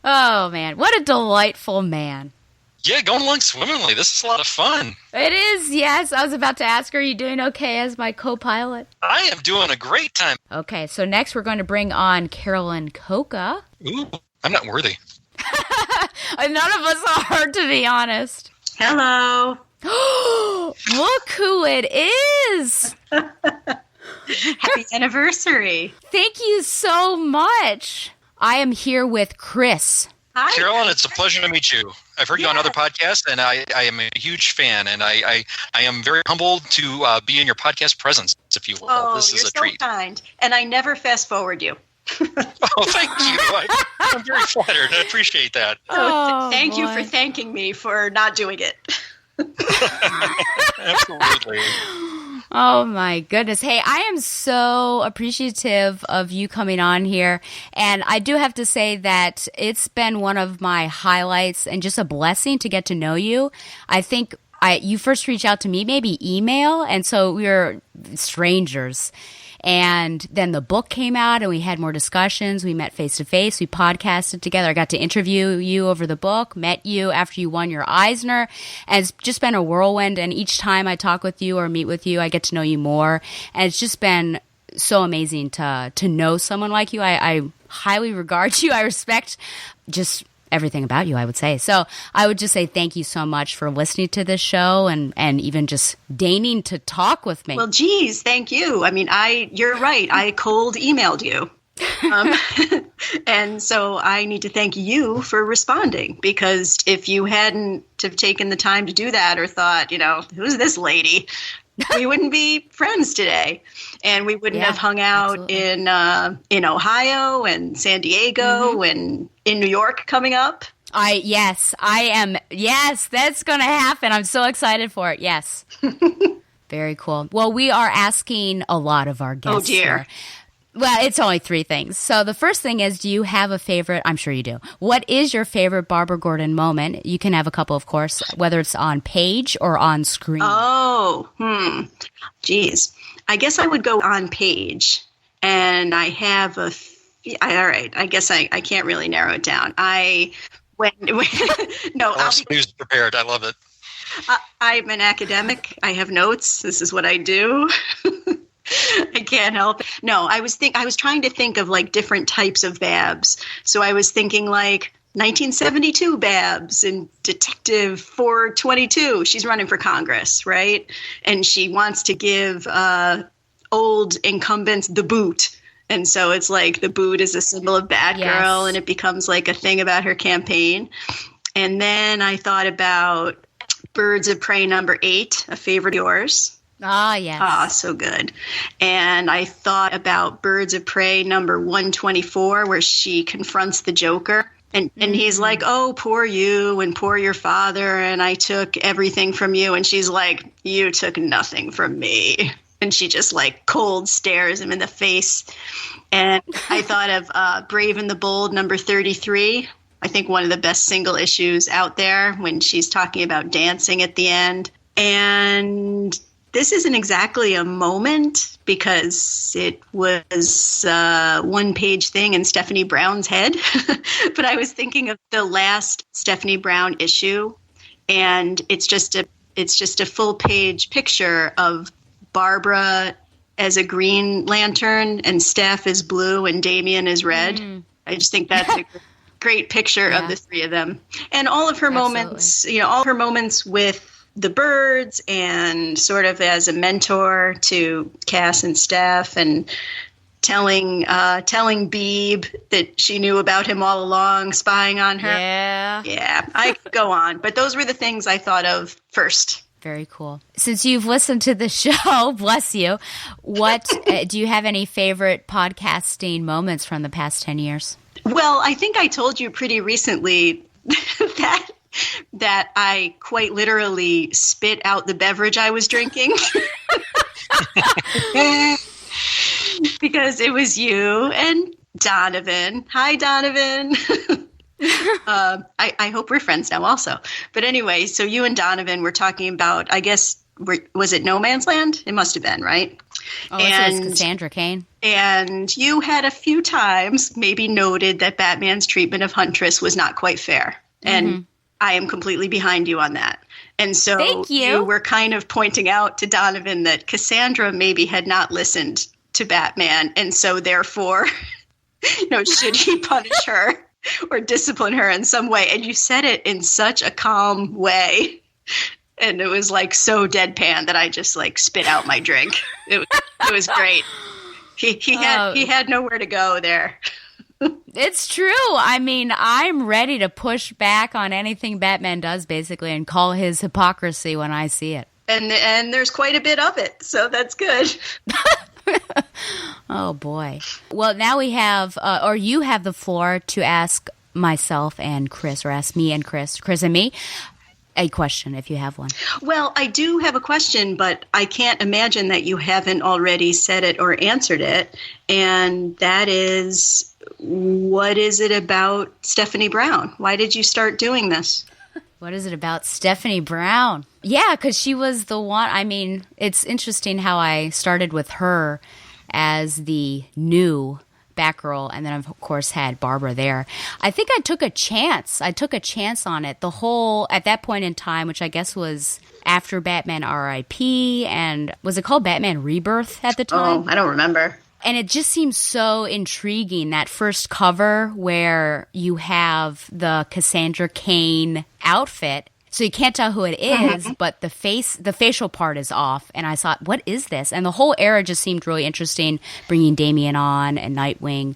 Oh, man. What a delightful man. Yeah, going along swimmingly. This is a lot of fun. It is, yes. I was about to ask, are you doing okay as my co-pilot? I am doing a great time. Okay, so next we're going to bring on Carolyn Coca. Ooh, I'm not worthy. None of us are, to be honest. Hello. Look who it is. Happy anniversary. Thank you so much. I am here with Chris. Hi. Carolyn, it's a pleasure to meet you. I've heard you on other podcasts, and I am a huge fan, and I am very humbled to be in your podcast presence, if you will. Oh, this is you're a treat. so kind. And I never fast forward you. Oh, thank you. I'm very flattered. I appreciate that. Thank you for thanking me for not doing it. Absolutely. Oh my goodness. Hey, I am so appreciative of you coming on here. And I do have to say that it's been one of my highlights and just a blessing to get to know you. I think you first reached out to me, maybe email. And so we were strangers. And then the book came out and we had more discussions. We met face to face. We podcasted together. I got to interview you over the book, met you after you won your Eisner. And it's just been a whirlwind. And each time I talk with you or meet with you, I get to know you more. And it's just been so amazing to know someone like you. I highly regard you. I respect just everything about you, I would say. So I would just say thank you so much for listening to this show and even just deigning to talk with me. Well, geez, thank you. I mean, you're right. I cold emailed you. And so I need to thank you for responding, because if you hadn't have taken the time to do that or thought, who's this lady? We wouldn't be friends today, and we wouldn't have hung out in Ohio and San Diego and in New York coming up. Yes, that's going to happen. I'm so excited for it. Yes. Very cool. Well, we are asking a lot of our guests. Oh, dear. Here. Well, it's only 3 things. So the first thing is, do you have a favorite? I'm sure you do. What is your favorite Barbara Gordon moment? You can have a couple, of course, whether it's on page or on screen. Oh, geez. I guess I would go on page. And I have all right. I guess I can't really narrow it down. News prepared. I love it. I'm an academic. I have notes. This is what I do. I can't help it. No, I was trying to think of like different types of Babs. So I was thinking like 1972 Babs and Detective 422. She's running for Congress, right? And she wants to give old incumbents the boot. And so it's like the boot is a symbol of Batgirl, and it becomes like a thing about her campaign. And then I thought about Birds of Prey number 8, a favorite of yours. Ah, yes. Ah, so good. And I thought about Birds of Prey number 124, where she confronts the Joker. And he's like, oh, poor you and poor your father, and I took everything from you. And she's like, you took nothing from me. And she just like cold stares him in the face. And I thought of Brave and the Bold number 33. I think one of the best single issues out there, when she's talking about dancing at the end. And this isn't exactly a moment because it was a one-page thing in Stephanie Brown's head. But I was thinking of the last Stephanie Brown issue, and it's just a full-page picture of Barbara as a Green Lantern and Steph is blue and Damian is red. I just think that's a great picture of the three of them. And all of her moments, all her moments with the birds and sort of as a mentor to Cass and Steph and telling Beeb that she knew about him all along, spying on her. Yeah, I could go on. But those were the things I thought of first. Very cool. Since you've listened to the show, bless you, what do you have any favorite podcasting moments from the past 10 years? Well, I think I told you pretty recently that I quite literally spit out the beverage I was drinking. Because it was you and Donovan. Hi, Donovan. I hope we're friends now also. But anyway, so you and Donovan were talking about, I guess, was it No Man's Land? It must have been, right? Oh, it was Cassandra Cain. And you had a few times maybe noted that Batman's treatment of Huntress was not quite fair. And I am completely behind you on that. And so Thank you were kind of pointing out to Donovan that Cassandra maybe had not listened to Batman. And so therefore, should he punish her or discipline her in some way? And you said it in such a calm way. And it was like so deadpan that I just like spit out my drink. It was great. He had nowhere to go there. It's true. I mean, I'm ready to push back on anything Batman does, basically, and call his hypocrisy when I see it. And there's quite a bit of it, so that's good. Oh, boy. Well, now we have, or you have the floor to ask myself and Chris, or ask me and Chris and me, a question if you have one. Well, I do have a question, but I can't imagine that you haven't already said it or answered it. And that is, what is it about Stephanie Brown? Why did you start doing this? What is it about Stephanie Brown? Yeah, because she was the one. I mean, it's interesting how I started with her as the new Batgirl, and then of course had Barbara there. I think I took a chance. I took a chance on it. The whole, at that point in time, which I guess was after Batman R.I.P. and was it called Batman Rebirth at the time? Oh, I don't remember. And it just seems so intriguing, that first cover where you have the Cassandra Cain outfit. So you can't tell who it is, but the facial part is off. And I thought, what is this? And the whole era just seemed really interesting, bringing Damian on and Nightwing,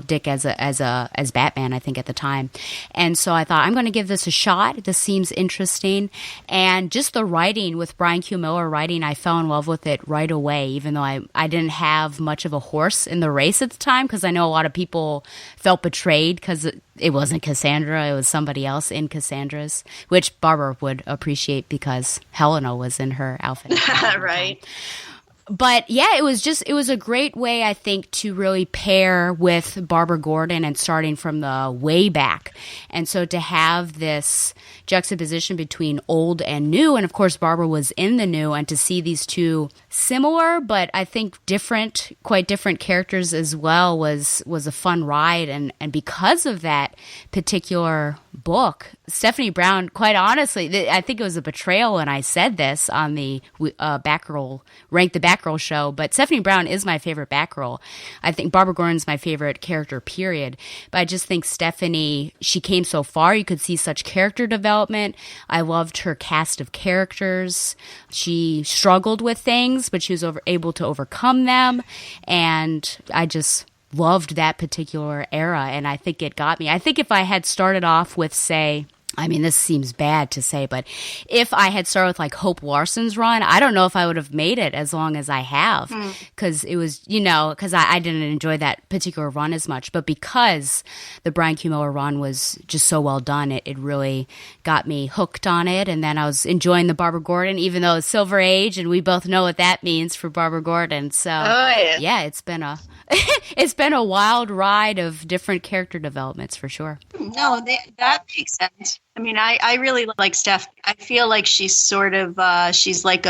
Dick as Batman, I think at the time. And so I thought, I'm going to give this a shot. This seems interesting. And just the writing with Brian Q. Miller writing, I fell in love with it right away, even though I didn't have much of a horse in the race at the time, because I know a lot of people felt betrayed because it wasn't Cassandra, it was somebody else in Cassandra's, which Barbara would appreciate because Helena was in her outfit. Right. But yeah, it was a great way, I think, to really pair with Barbara Gordon and starting from the way back. And so to have this juxtaposition between old and new, and of course Barbara was in the new, and to see these two similar, but I think quite different characters as well was a fun ride. And because of that particular book, Stephanie Brown, quite honestly, I think it was a betrayal when I said this on the Batgirl, Rank the Batgirl show, but Stephanie Brown is my favorite Batgirl. I think Barbara Gordon's my favorite character, period. But I just think Stephanie, she came so far. You could see such character development. I loved her cast of characters. She struggled with things, but she was able to overcome them. And I just loved that particular era, and I think it got me. I think if I had started off with, say, I mean, this seems bad to say, but if I had started with like Hope Larson's run, I don't know if I would have made it as long as I have, because it was, because I didn't enjoy that particular run as much. But because the Brian Q. Miller run was just so well done, it really got me hooked on it. And then I was enjoying the Barbara Gordon, even though it's Silver Age, and we both know what that means for Barbara Gordon. So yeah, it's been a it's been a wild ride of different character developments for sure. No, that makes sense. I mean, I really like Steph. I feel like she's sort of she's like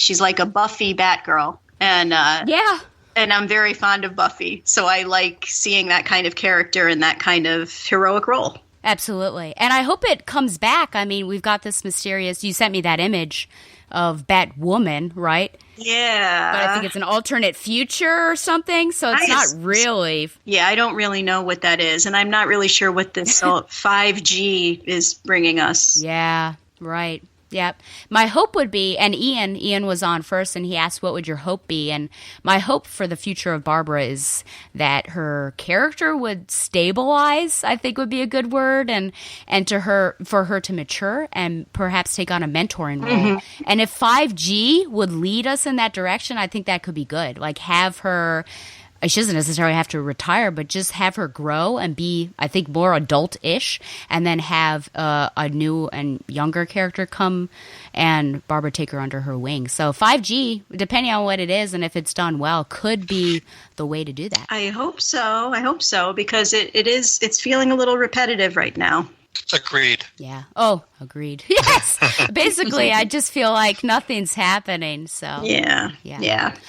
She's like a Buffy Batgirl. And yeah. And I'm very fond of Buffy. So I like seeing that kind of character in that kind of heroic role. Absolutely. And I hope it comes back. I mean, we've got this mysterious, you sent me that image of Batwoman, right? Yeah. But I think it's an alternate future or something, so it's not really. Yeah, I don't really know what that is, and I'm not really sure what this 5G is bringing us. Yeah, right. Yep. My hope would be, and Ian was on first, and he asked, what would your hope be? And my hope for the future of Barbara is that her character would stabilize, I think would be a good word, and for her to mature and perhaps take on a mentoring role. Mm-hmm. And if 5G would lead us in that direction, I think that could be good. Like have her... She doesn't necessarily have to retire, but just have her grow and be, I think, more adult-ish, and then have a new and younger character come and Barbara take her under her wing. So 5G, depending on what it is and if it's done well, could be the way to do that. I hope so, because it's feeling a little repetitive right now. Agreed. Yeah. Oh, agreed. Yes. Basically, I just feel like nothing's happening. So yeah.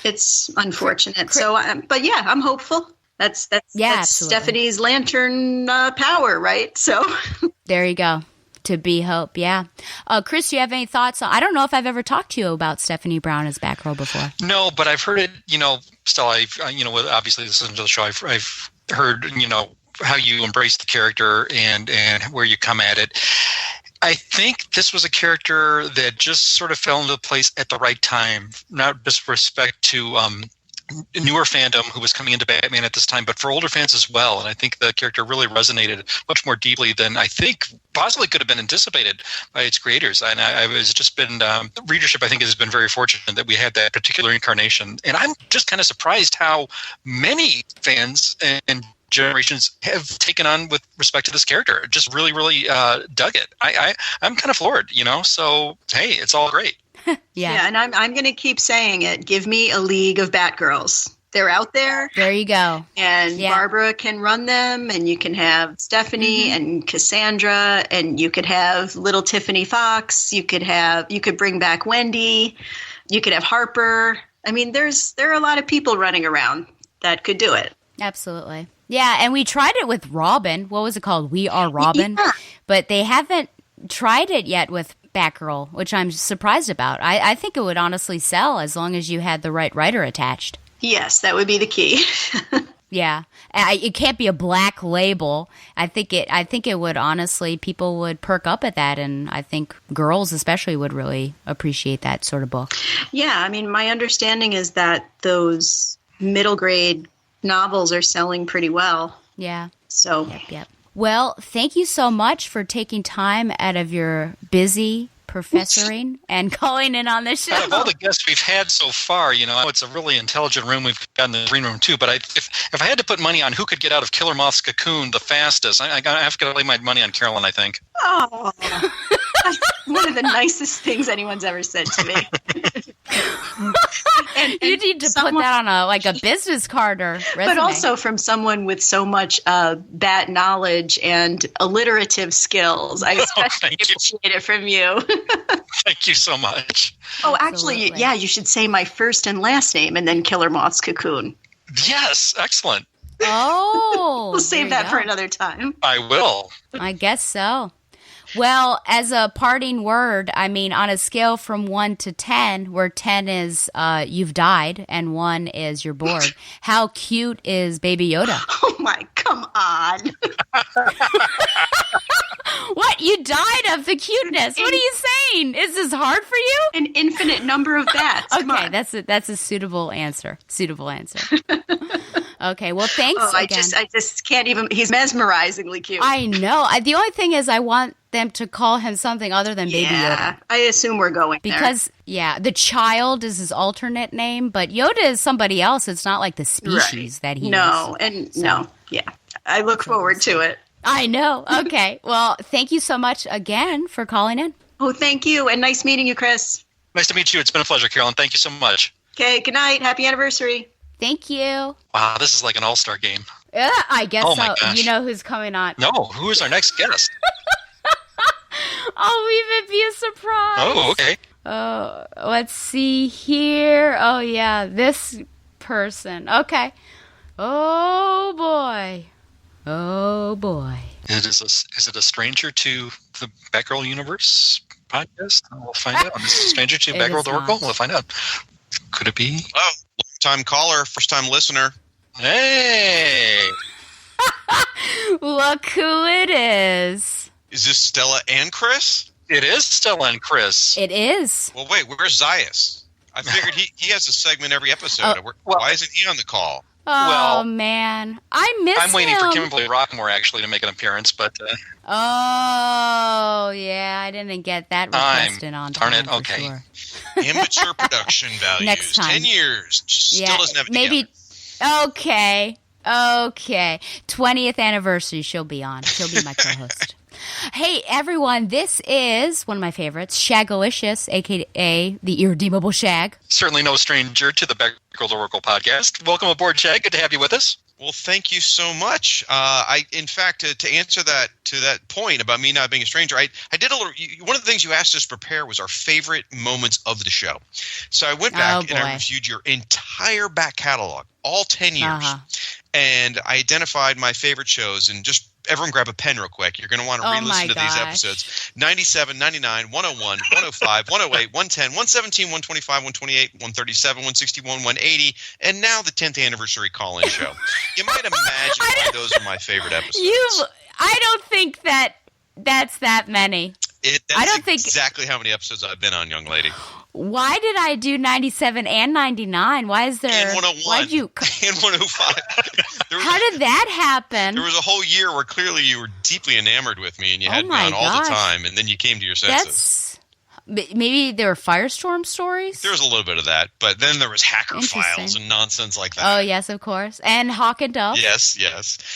It's unfortunate. So, but yeah, I'm hopeful. That's Stephanie's lantern power, right? So there you go. To be hope. Yeah. Chris, do you have any thoughts? I don't know if I've ever talked to you about Stephanie Brown as Batgirl before. No, but I've heard it. Still, obviously listening to the show, I've heard, how you embrace the character and where you come at it. I think this was a character that just sort of fell into place at the right time, not just with respect to newer fandom who was coming into Batman at this time, but for older fans as well. And I think the character really resonated much more deeply than I think possibly could have been anticipated by its creators. And I was just been readership, I think, has been very fortunate that we had that particular incarnation. And I'm just kind of surprised how many fans and generations have taken on with respect to this character. Just really, really dug it. I'm kind of floored, so hey, it's all great. Yeah, and I'm going to keep saying it. Give me a league of Batgirls. They're out there. There you go. And Barbara can run them, and you can have Stephanie and Cassandra, and you could have little Tiffany Fox. You could bring back Wendy. You could have Harper. I mean, there are a lot of people running around that could do it. Absolutely. Yeah, and we tried it with Robin. What was it called? We Are Robin. Yeah. But they haven't tried it yet with Batgirl, which I'm surprised about. I think it would honestly sell as long as you had the right writer attached. Yes, that would be the key. Yeah. It can't be a black label. I think it would honestly, people would perk up at that, and I think girls especially would really appreciate that sort of book. Yeah, I mean, my understanding is that those middle grade novels are selling pretty well. Yeah. So. Yep. Well, thank you so much for taking time out of your busy professoring and calling in on this show. Out of all the guests we've had so far, it's a really intelligent room we've got in the green room too. But if I had to put money on who could get out of Killer Moth's cocoon the fastest, I have to lay my money on Carolyn, I think. Oh, that's one of the nicest things anyone's ever said to me. and you need to put that on a business card or resume. But also from someone with so much bat knowledge and alliterative skills. I especially appreciate it from you. Thank you so much. Oh, actually, yeah, you should say my first and last name and then Killer Moth's cocoon. Yes, excellent. Oh. We'll save that for another time. I will. I guess so. Well, as a parting word, I mean, on a scale from 1 to 10, where 10 is you've died and 1 is you're bored, how cute is Baby Yoda? Oh, my, come on. What? You died of the cuteness. What are you saying? Is this hard for you? An infinite number of bats. Okay, that's a suitable answer. Okay, well, thanks again. I just can't even. He's mesmerizingly cute. I know. The only thing is I want them to call him something other than Baby Yoda. I assume we're going because, the child is his alternate name, but Yoda is somebody else. It's not like the species that he is. No. Yeah. I look forward to it. I know. Okay. Well, thank you so much again for calling in. Oh, thank you. And nice meeting you, Chris. Nice to meet you. It's been a pleasure, Carolyn. Thank you so much. Okay. Good night. Happy anniversary. Thank you. Wow, this is like an all-star game. Yeah, I guess so. My gosh. You know who's coming on. No, who is our next guest? I'll leave it be a surprise. Oh, okay. Let's see here. Oh, yeah, this person. Okay. Oh, boy. Oh, boy. Is it a stranger to the Batgirl universe podcast? We'll find out. Is it a stranger to Batgirl the Oracle? We'll find out. Could it be? Oh, long-time caller, first-time listener. Hey! Look who it is. Is this Stella and Chris? It is Stella and Chris. It is. Well, wait, where's Zayas? I figured he has a segment every episode. Why isn't he on the call? Oh, man. I miss him. I'm waiting for Kimberly Rockmore, actually, to make an appearance, but... Oh, yeah, I didn't get that requested on time. Darn it, okay. Sure. Immature production values. Next time. 10 years. Still doesn't have it maybe. together. Okay. 20th anniversary, she'll be on. She'll be my co-host. Hey, everyone, this is one of my favorites, Shagalicious, a.k.a. the Irredeemable Shag. Certainly no stranger to the Batgirl the Oracle podcast. Welcome aboard, Shag. Good to have you with us. Well, thank you so much. In fact, to answer that point about me not being a stranger, I did a little. One of the things you asked us to prepare was our favorite moments of the show. So I went back and I reviewed your entire back catalog, all 10 years, and I identified my favorite shows. And just everyone grab a pen real quick. You're going to want to re-listen to these episodes: 97, 99, 101, 105, 108, 110, 117, 125, 128, 137, 161, 180, and now the 10th anniversary call-in show. You might imagine why those are my favorite episodes. I don't think that's that many. That's exactly how many episodes I've been on, young lady. Why did I do 97 and 99? Why is there... And 101. Why'd you... And 105. How did that happen? There was a whole year where clearly you were deeply enamored with me and you had me on all the time, and then you came to your senses. Maybe there were Firestorm stories? There was a little bit of that, but then there was Hacker Files and nonsense like that. Oh, yes, of course. And Hawk and Dove. Yes.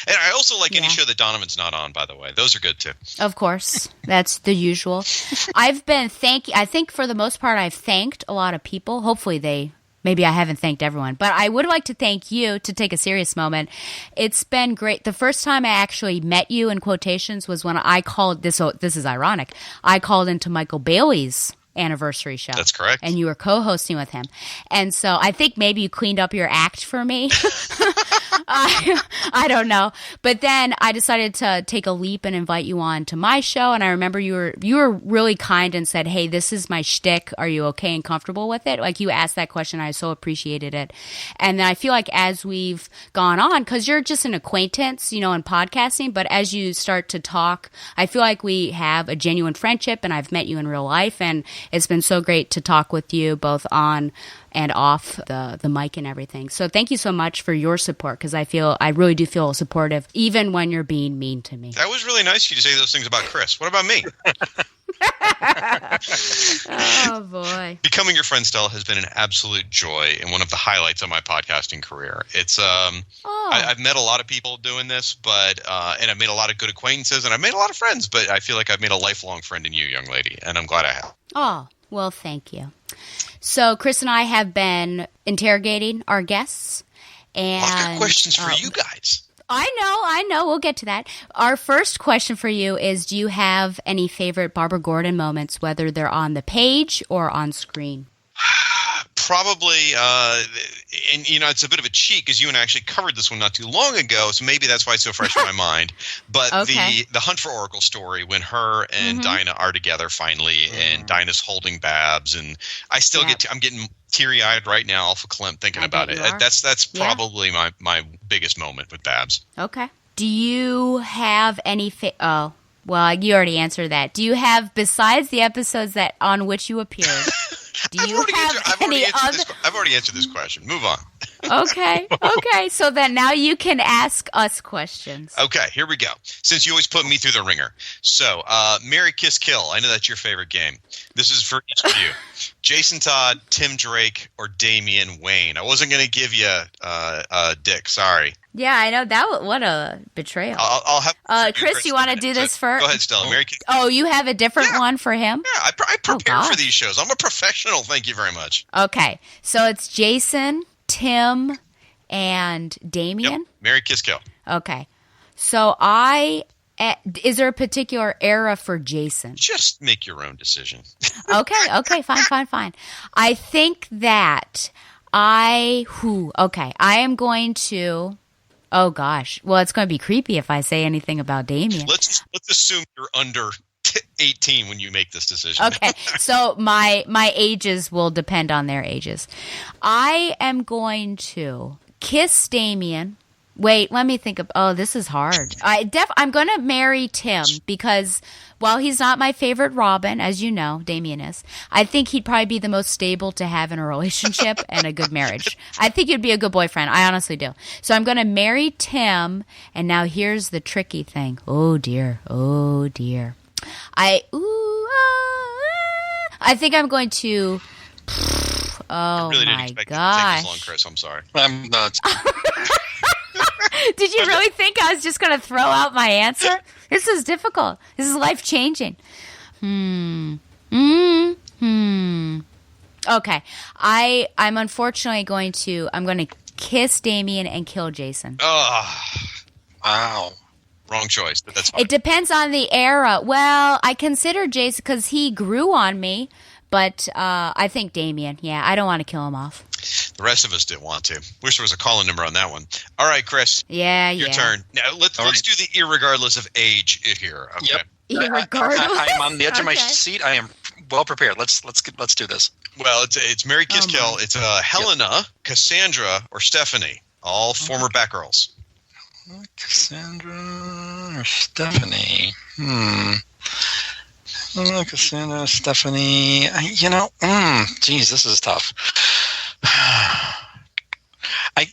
And I also like any show that Donovan's not on, by the way. Those are good, too. Of course. That's the usual. I think for the most part, I've thanked a lot of people. Hopefully maybe I haven't thanked everyone, but I would like to thank you to take a serious moment. It's been great. The first time I actually met you, in quotations, was when I called this. So this is ironic. I called into Michael Bailey's anniversary show. That's correct. And you were co-hosting with him. And so I think maybe you cleaned up your act for me. I don't know. But then I decided to take a leap and invite you on to my show. And I remember you were really kind and said, hey, this is my shtick. Are you okay and comfortable with it? Like, you asked that question. I so appreciated it. And then I feel like as we've gone on, because you're just an acquaintance, in podcasting, but as you start to talk, I feel like we have a genuine friendship, and I've met you in real life. And it's been so great to talk with you both on and off the mic and everything. So thank you so much for your support, because I really do feel supportive, even when you're being mean to me. That was really nice of you to say those things about Chris. What about me? Oh, boy. Becoming your friend, Stella, has been an absolute joy and one of the highlights of my podcasting career. It's I've met a lot of people doing this, but and I've made a lot of good acquaintances, and I've made a lot of friends, but I feel like I've made a lifelong friend in you, young lady, and I'm glad I have. Oh, well, thank you. So Chris and I have been interrogating our guests. And I've got questions for you guys. I know. We'll get to that. Our first question for you is, do you have any favorite Barbara Gordon moments, whether they're on the page or on screen? Probably, and it's a bit of a cheat because you and I actually covered this one not too long ago, so maybe that's why it's so fresh in my mind. But the Hunt for Oracle story, when her and Dinah are together finally, and Dinah's holding Babs, and I still I'm getting teary-eyed right now, Alpha Klimt, thinking about it. That's probably my biggest moment with Babs. Okay. Do you have any? Oh, well, you already answered that. Do you have, besides the episodes that on which you appeared? Do you have any other? I've already answered this question. Move on. Okay. So then now you can ask us questions. Okay, here we go. Since you always put me through the ringer. So, Marry, Kiss, Kill. I know that's your favorite game. This is for each of you. Jason Todd, Tim Drake, or Damian Wayne. I wasn't going to give you Dick. Sorry. Yeah, I know that. What a betrayal. I'll have. Chris, you want to do this first? Go ahead, Stella. Marry, Kiss. Oh, you have a different one for him? Yeah, I prepare for these shows. I'm a professional. Thank you very much. Okay, so it's Jason, Tim, and Damian. Yep. Marry, Kiss, Kill. Okay, so I Is there a particular era for Jason? Just make your own decision. Okay, fine. I think that I am going to. Oh gosh, well, it's going to be creepy if I say anything about Damien. Let's assume you're under 18 when you make this decision. Okay, so my ages will depend on their ages. I am going to kiss Damien. Wait, let me think of. Oh, this is hard. I'm going to marry Tim because while he's not my favorite Robin, as you know, Damien is, I think he'd probably be the most stable to have in a relationship and a good marriage. I think he'd be a good boyfriend. I honestly do. So I'm going to marry Tim, and now here's the tricky thing. Oh dear. I think I'm going to. Oh really my didn't expect gosh! It to take this long, Chris. I'm sorry. I'm not. Did you really think I was just going to throw out my answer? This is difficult. This is life changing. Okay, I'm unfortunately going to kiss Damien and kill Jason. Oh, wow. Wrong choice, but that's fine. It depends on the era. Well, I consider Jason because he grew on me, but I think Damien. Yeah, I don't want to kill him off. The rest of us didn't want to. Wish there was a call-in number on that one. All right, Chris. Yeah, your turn. Now let's do the irregardless of age here. Okay. Yep. I'm on the edge of my seat. I am well prepared. Let's do this. Well, it's Mary Kiss Kill. It's Helena, Cassandra, or Stephanie. All former Batgirls. Cassandra or Stephanie? Cassandra, Stephanie. Geez, this is tough. I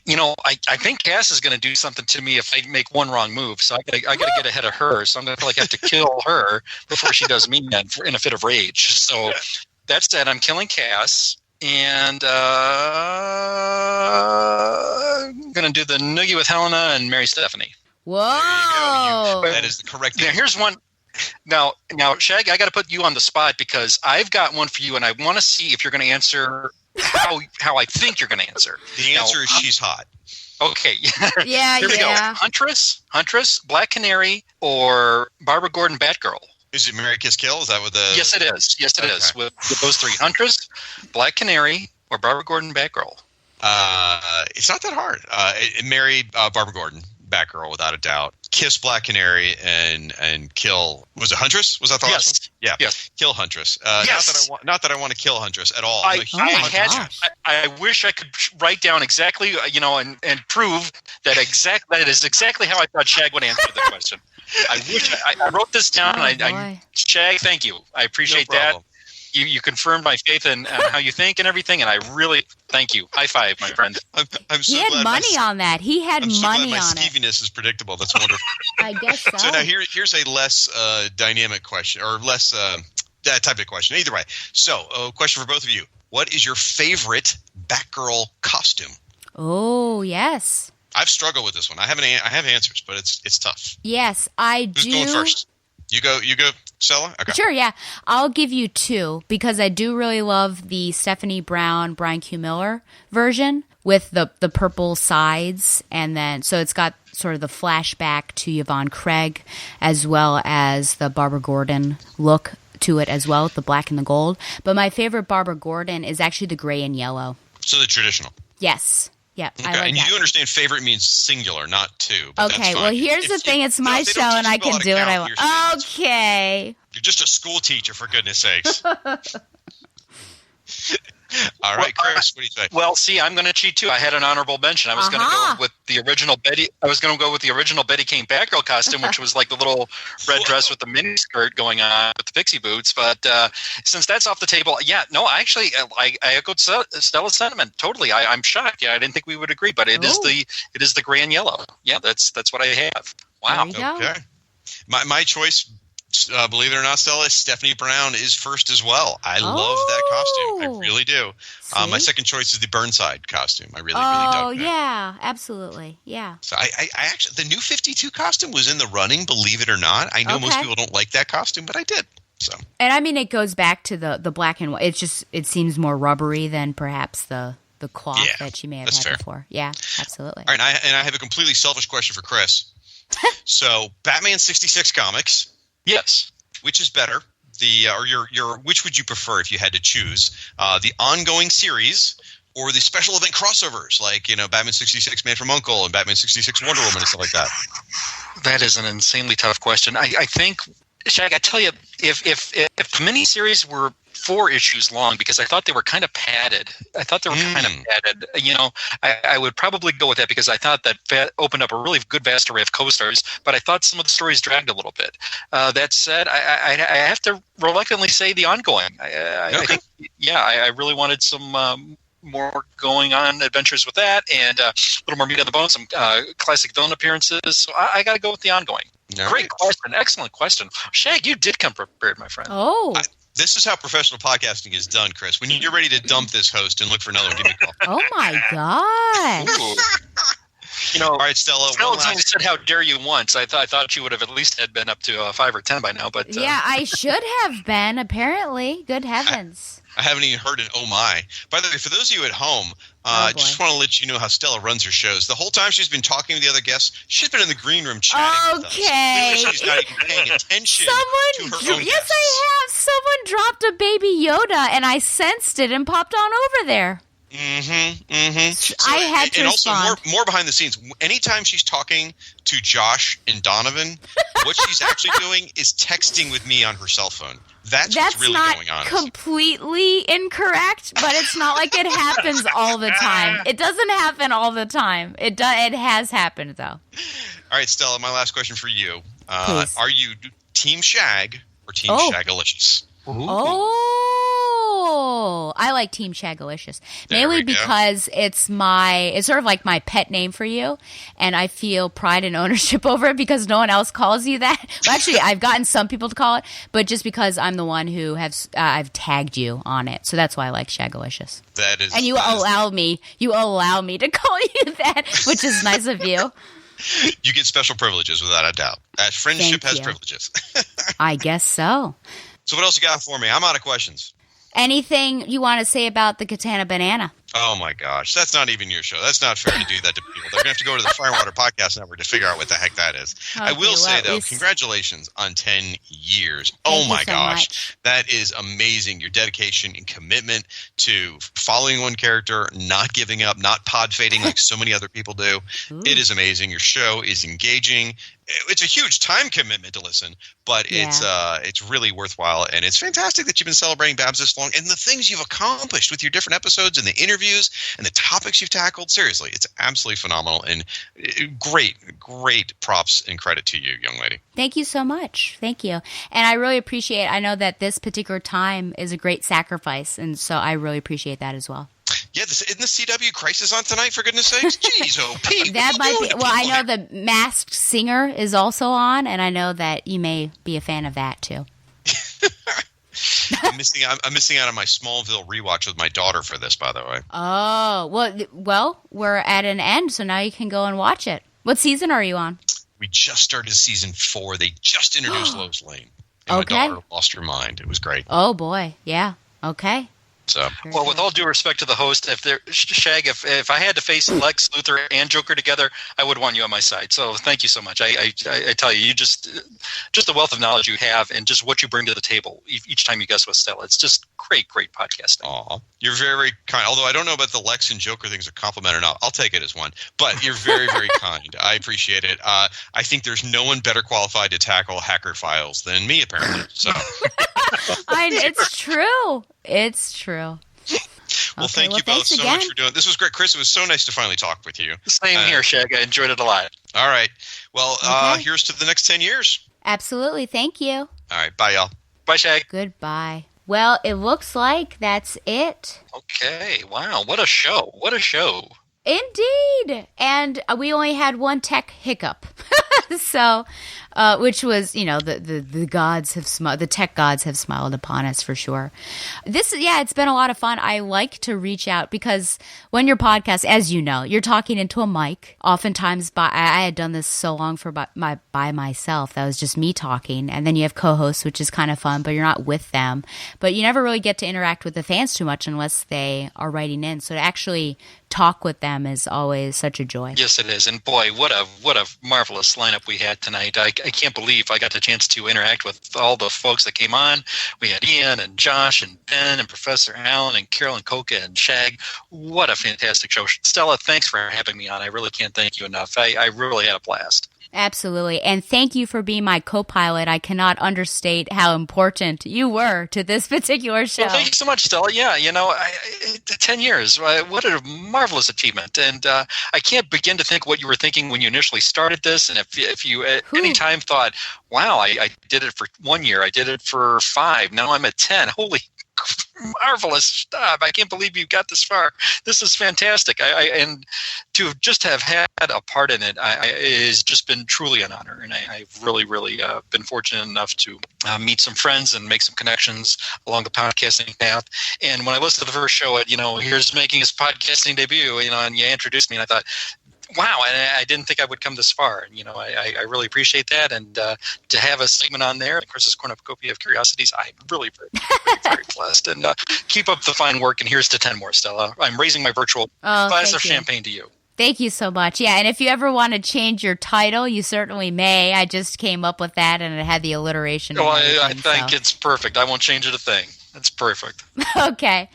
think Cass is going to do something to me if I make one wrong move. So I got to get ahead of her. So I'm going to have to kill her before she does me in a fit of rage. So that said, I'm killing Cass. And I'm going to do the noogie with Helena and marry Stephanie. Whoa. That is the correct answer. Now, here's one. Now, Shag, I got to put you on the spot because I've got one for you, and I want to see if you're going to answer how I think you're going to answer. The answer is she's hot. Okay. Yeah, Here we go. Huntress, Black Canary, or Barbara Gordon Batgirl. Is it Mary Kiss Kill? Is that what the... Yes, it is. Yes, it is. With those three. Huntress, Black Canary, or Barbara Gordon Batgirl. It's not that hard. It married Barbara Gordon, Batgirl, without a doubt. Kiss Black Canary and kill. Was it Huntress? Was that the last one? Yeah. Yes. Kill Huntress. Yes. Not that I want to kill Huntress at all. I wish I could write down exactly, and prove that that is exactly how I thought Shag would answer the question. I wish I wrote this down. Shag, thank you. I appreciate that. You confirmed my faith in how you think and everything, and I really thank you. High five, my friend. I'm so he had glad money on that. He had money my on it. skeeviness is predictable. That's wonderful. I guess so. So now here's a less dynamic question, or less that type of question. Either way. So, question for both of you: what is your favorite Batgirl costume? Oh yes. I've struggled with this one. I have answers, but it's tough. Yes, I do. Who's going first? You go, Stella? Okay. Sure, yeah. I'll give you two because I do really love the Stephanie Brown, Brian Q. Miller version with the purple sides. And then, so it's got sort of the flashback to Yvonne Craig as well as the Barbara Gordon look to it as well, the black and the gold. But my favorite Barbara Gordon is actually the gray and yellow. So the traditional. Yes. Yeah, okay. I like and that. you do understand favorite means singular, not two. But Okay, that's fine. well, here's the thing. It's my show, and I can do it. Okay. You're just a school teacher, for goodness sakes. All right, Chris, what do you say? Well, see, I'm going to cheat too. I had an honorable mention. I was going to go with the original Betty. I was going to go with the original Betty Kane Batgirl costume, which was like the little red dress with the mini skirt going on with the pixie boots. But since that's off the table, I echoed Stella's sentiment totally. I'm shocked. Yeah, I didn't think we would agree, but it is the gray and yellow. Yeah, that's what I have. Wow. Okay. My choice. Believe it or not, Stella, Stephanie Brown is first as well. I love that costume. I really do. My second choice is the Burnside costume. I really dug that. Oh, yeah, absolutely. Yeah. So I actually, the new 52 costume was in the running, believe it or not. I know most people don't like that costume, but I did. So. And I mean, it goes back to the black and white. It seems more rubbery than perhaps the cloth that she may have had before. Yeah, absolutely. All right, and I have a completely selfish question for Chris. So, Batman 66 comics. Yes. Which is better? Which would you prefer if you had to choose? The ongoing series or the special event crossovers, like, Batman 66 Man from U.N.C.L.E. and Batman 66 Wonder Woman and stuff like that? That is an insanely tough question. I think, Shag, I tell you, if the miniseries were 4 issues long, because I thought they were kind of padded. I would probably go with that because I thought that opened up a really good vast array of co-stars, but I thought some of the stories dragged a little bit. That said, I have to reluctantly say the ongoing. I think, I really wanted some more going on adventures with that, and a little more meat on the bone, some classic villain appearances. So I got to go with the ongoing. Great question. Excellent question. Shag, you did come prepared, my friend. Oh. This is how professional podcasting is done, Chris. When you're ready to dump this host and look for another one, give me a call. Oh, my gosh. All right, Stella. Stella said, "How dare you?" Once I thought you would have at least had been up to 5 or 10 by now. But yeah, I should have been. Apparently, good heavens. I haven't even heard an "oh my." By the way, for those of you at home, I just want to let you know how Stella runs her shows. The whole time she's been talking to the other guests, she's been in the green room chatting with us. Okay. She's not even paying attention to her own Yes, guests. I have. Someone dropped a baby Yoda, and I sensed it and popped on over there. So, I had to and also respond. more behind the scenes. Anytime she's talking to Josh and Donovan, what she's actually doing is texting with me on her cell phone. That's what's really going on. That's not completely incorrect, but it's not like it happens all the time. It doesn't happen all the time. It has happened, though. All right, Stella, my last question for you. Please. Are you Team Shag or Team Shagalicious? Oh, I like Team Shagalicious. Mainly because it's sort of like my pet name for you, and I feel pride and ownership over it because no one else calls you that. Well, actually, I've gotten some people to call it, but just because I'm the one who I've tagged you on it, so that's why I like Shagalicious. That is, and you allow me to call you that, which is nice of you. You get special privileges without a doubt. Friendship Thank has you. privileges. I guess so. So what else you got for me? I'm out of questions. Anything you want to say about the Katana Banana? Oh, my gosh. That's not even your show. That's not fair to do that to people. They're going to have to go to the Firewater Podcast Network to figure out what the heck that is. Okay, I will say, though, congratulations on 10 years. Thank Oh, my you so gosh. much. That is amazing. Your dedication and commitment to following one character, not giving up, not pod fading like so many other people do. It is amazing. Your show is engaging. It's a huge time commitment to listen, but it's really worthwhile, and it's fantastic that you've been celebrating Babs this long, and the things you've accomplished with your different episodes and the interviews and the topics you've tackled. Seriously, it's absolutely phenomenal, and great props and credit to you, young lady. Thank you so much. Thank you. And I really appreciate, I know that this particular time is a great sacrifice, and so I really appreciate that as well. Yeah, isn't the CW Crisis on tonight, for goodness sakes? Jeez, OP. That might be, well, I know the Masked Singer is also on, and I know that you may be a fan of that, too. I'm missing out on my Smallville rewatch with my daughter for this, by the way. Oh, well, we're at an end, so now you can go and watch it. What season are you on? We just started season 4. They just introduced Lois Lane. And Okay. my daughter lost her mind. It was great. Oh, boy. Yeah. Okay. So, well, with all due respect to the host, if I had to face Lex Luthor and Joker together, I would want you on my side. So thank you so much. I tell you, you just the wealth of knowledge you have and just what you bring to the table each time you guest with Stella. It's just great podcasting. Aw, you're very, very kind. Although I don't know about the Lex and Joker things, a compliment or not. I'll take it as one. But you're very, very kind. I appreciate it. I think there's no one better qualified to tackle hacker files than me, apparently. So. It's true. It's true. Well, thank you both so much for doing it. This was great. Chris, it was so nice to finally talk with you. Same here, Shag. I enjoyed it a lot. All right. Well, here's to the next 10 years. Absolutely. Thank you. All right. Bye, y'all. Bye, Shag. Goodbye. Well, it looks like that's it. Okay. Wow. What a show. What a show. Indeed. And we only had one tech hiccup. So, which was, the gods have smiled, the tech gods have smiled upon us for sure. It's been a lot of fun. I like to reach out because when you're podcast, as you know, you're talking into a mic. Oftentimes, I had done this so long by myself. That was just me talking. And then you have co-hosts, which is kind of fun, but you're not with them. But you never really get to interact with the fans too much unless they are writing in. So to actually talk with them is always such a joy. Yes, it is. And boy, what a marvelous lineup we had tonight. I can't believe I got the chance to interact with all the folks that came on. We had Ian and Josh and Ben and Professor Allen and Carol and Coca and Shag. What a fantastic show. Stella, thanks for having me on. I really can't thank you enough. I really had a blast. Absolutely. And thank you for being my co-pilot. I cannot understate how important you were to this particular show. Well, thank you so much, Stella. Yeah, 10 years. What a marvelous achievement. And I can't begin to think what you were thinking when you initially started this. And if you at any time thought, wow, I did it for 1 year, I did it for 5, now I'm at 10. Holy marvelous stuff. I can't believe you got this far. This is fantastic. And to just have had a part in it has just been truly an honor. And I've really, really been fortunate enough to meet some friends and make some connections along the podcasting path. And when I listened to the first show, here's making his podcasting debut, and you introduced me, and I thought, wow, I didn't think I would come this far. And, I really appreciate that. And to have a segment on there, Chris's Cornucopia of Curiosities, I'm really very, very, very blessed. And keep up the fine work. And here's to 10 more, Stella. I'm raising my virtual glass of champagne to you. Thank you so much. Yeah, and if you ever want to change your title, you certainly may. I just came up with that, and it had the alliteration. Well, I think it's perfect. I won't change it a thing. It's perfect. Okay.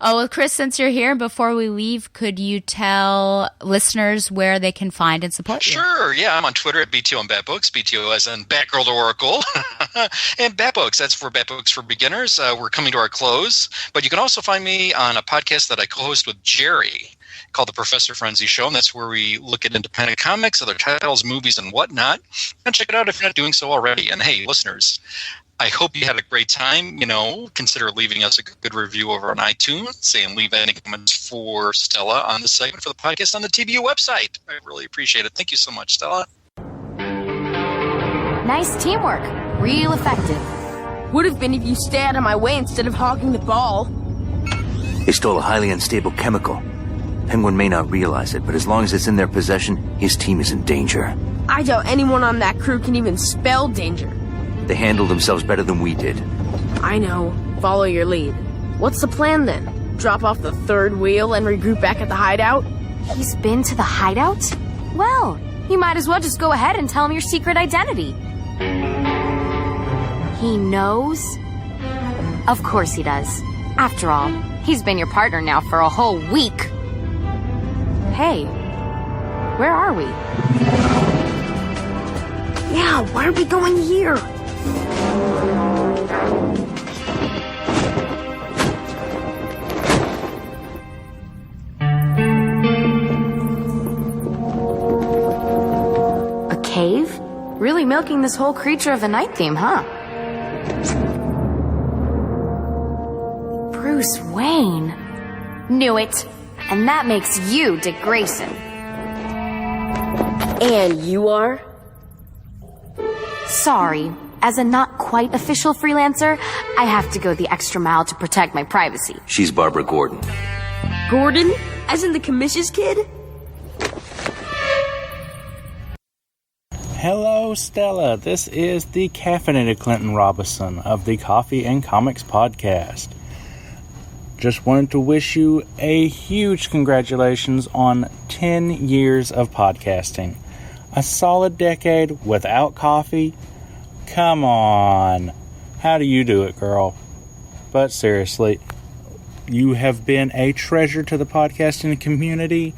Oh, well, Chris, since you're here, before we leave, could you tell listeners where they can find and support you? Sure, yeah. I'm on Twitter at BTO and Batbooks, BTO as in Batgirl to Oracle, and Batbooks, that's for Batbooks for Beginners. We're coming to our close, but you can also find me on a podcast that I co-host with Jerry called The Professor Frenzy Show, and that's where we look at independent comics, other titles, movies, and whatnot. And check it out if you're not doing so already. And hey, listeners, I hope you had a great time. Consider leaving us a good review over on iTunes and leave any comments for Stella on the segment for the podcast on the TBU website. I really appreciate it. Thank you so much, Stella. Nice teamwork. Real effective. Would have been if you stay out of my way instead of hogging the ball. They stole a highly unstable chemical. Penguin may not realize it, but as long as it's in their possession, his team is in danger. I doubt anyone on that crew can even spell danger. They handled themselves better than we did. I know. Follow your lead. What's the plan then? Drop off the third wheel and regroup back at the hideout? He's been to the hideout? Well, you might as well just go ahead and tell him your secret identity. He knows? Of course he does. After all, he's been your partner now for a whole week. Hey, where are we? Yeah, why are we going here? A cave? Really milking this whole creature of the night theme, huh? Bruce Wayne. Knew it. And that makes you Dick Grayson. And you are? Sorry. As a not quite official freelancer, I have to go the extra mile to protect my privacy. She's Barbara Gordon. Gordon? As in the commission's kid? Hello, Stella. This is the caffeinated Clinton Robinson of the Coffee and Comics podcast. Just wanted to wish you a huge congratulations on 10 years of podcasting. A solid decade without coffee? Come on. How do you do it, girl? But seriously, you have been a treasure to the podcasting community.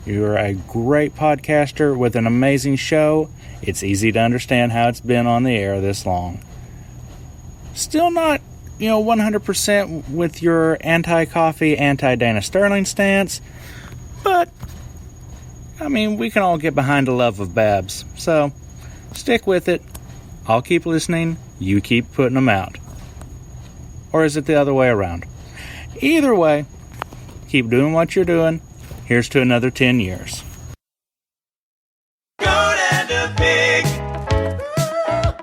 You're a great podcaster with an amazing show. It's easy to understand how it's been on the air this long. Still not 100% with your anti-coffee, anti-Dana Sterling stance. But, we can all get behind a love of Babs. So, stick with it. I'll keep listening. You keep putting them out. Or is it the other way around? Either way, keep doing what you're doing. Here's to another 10 years. Good and a pig.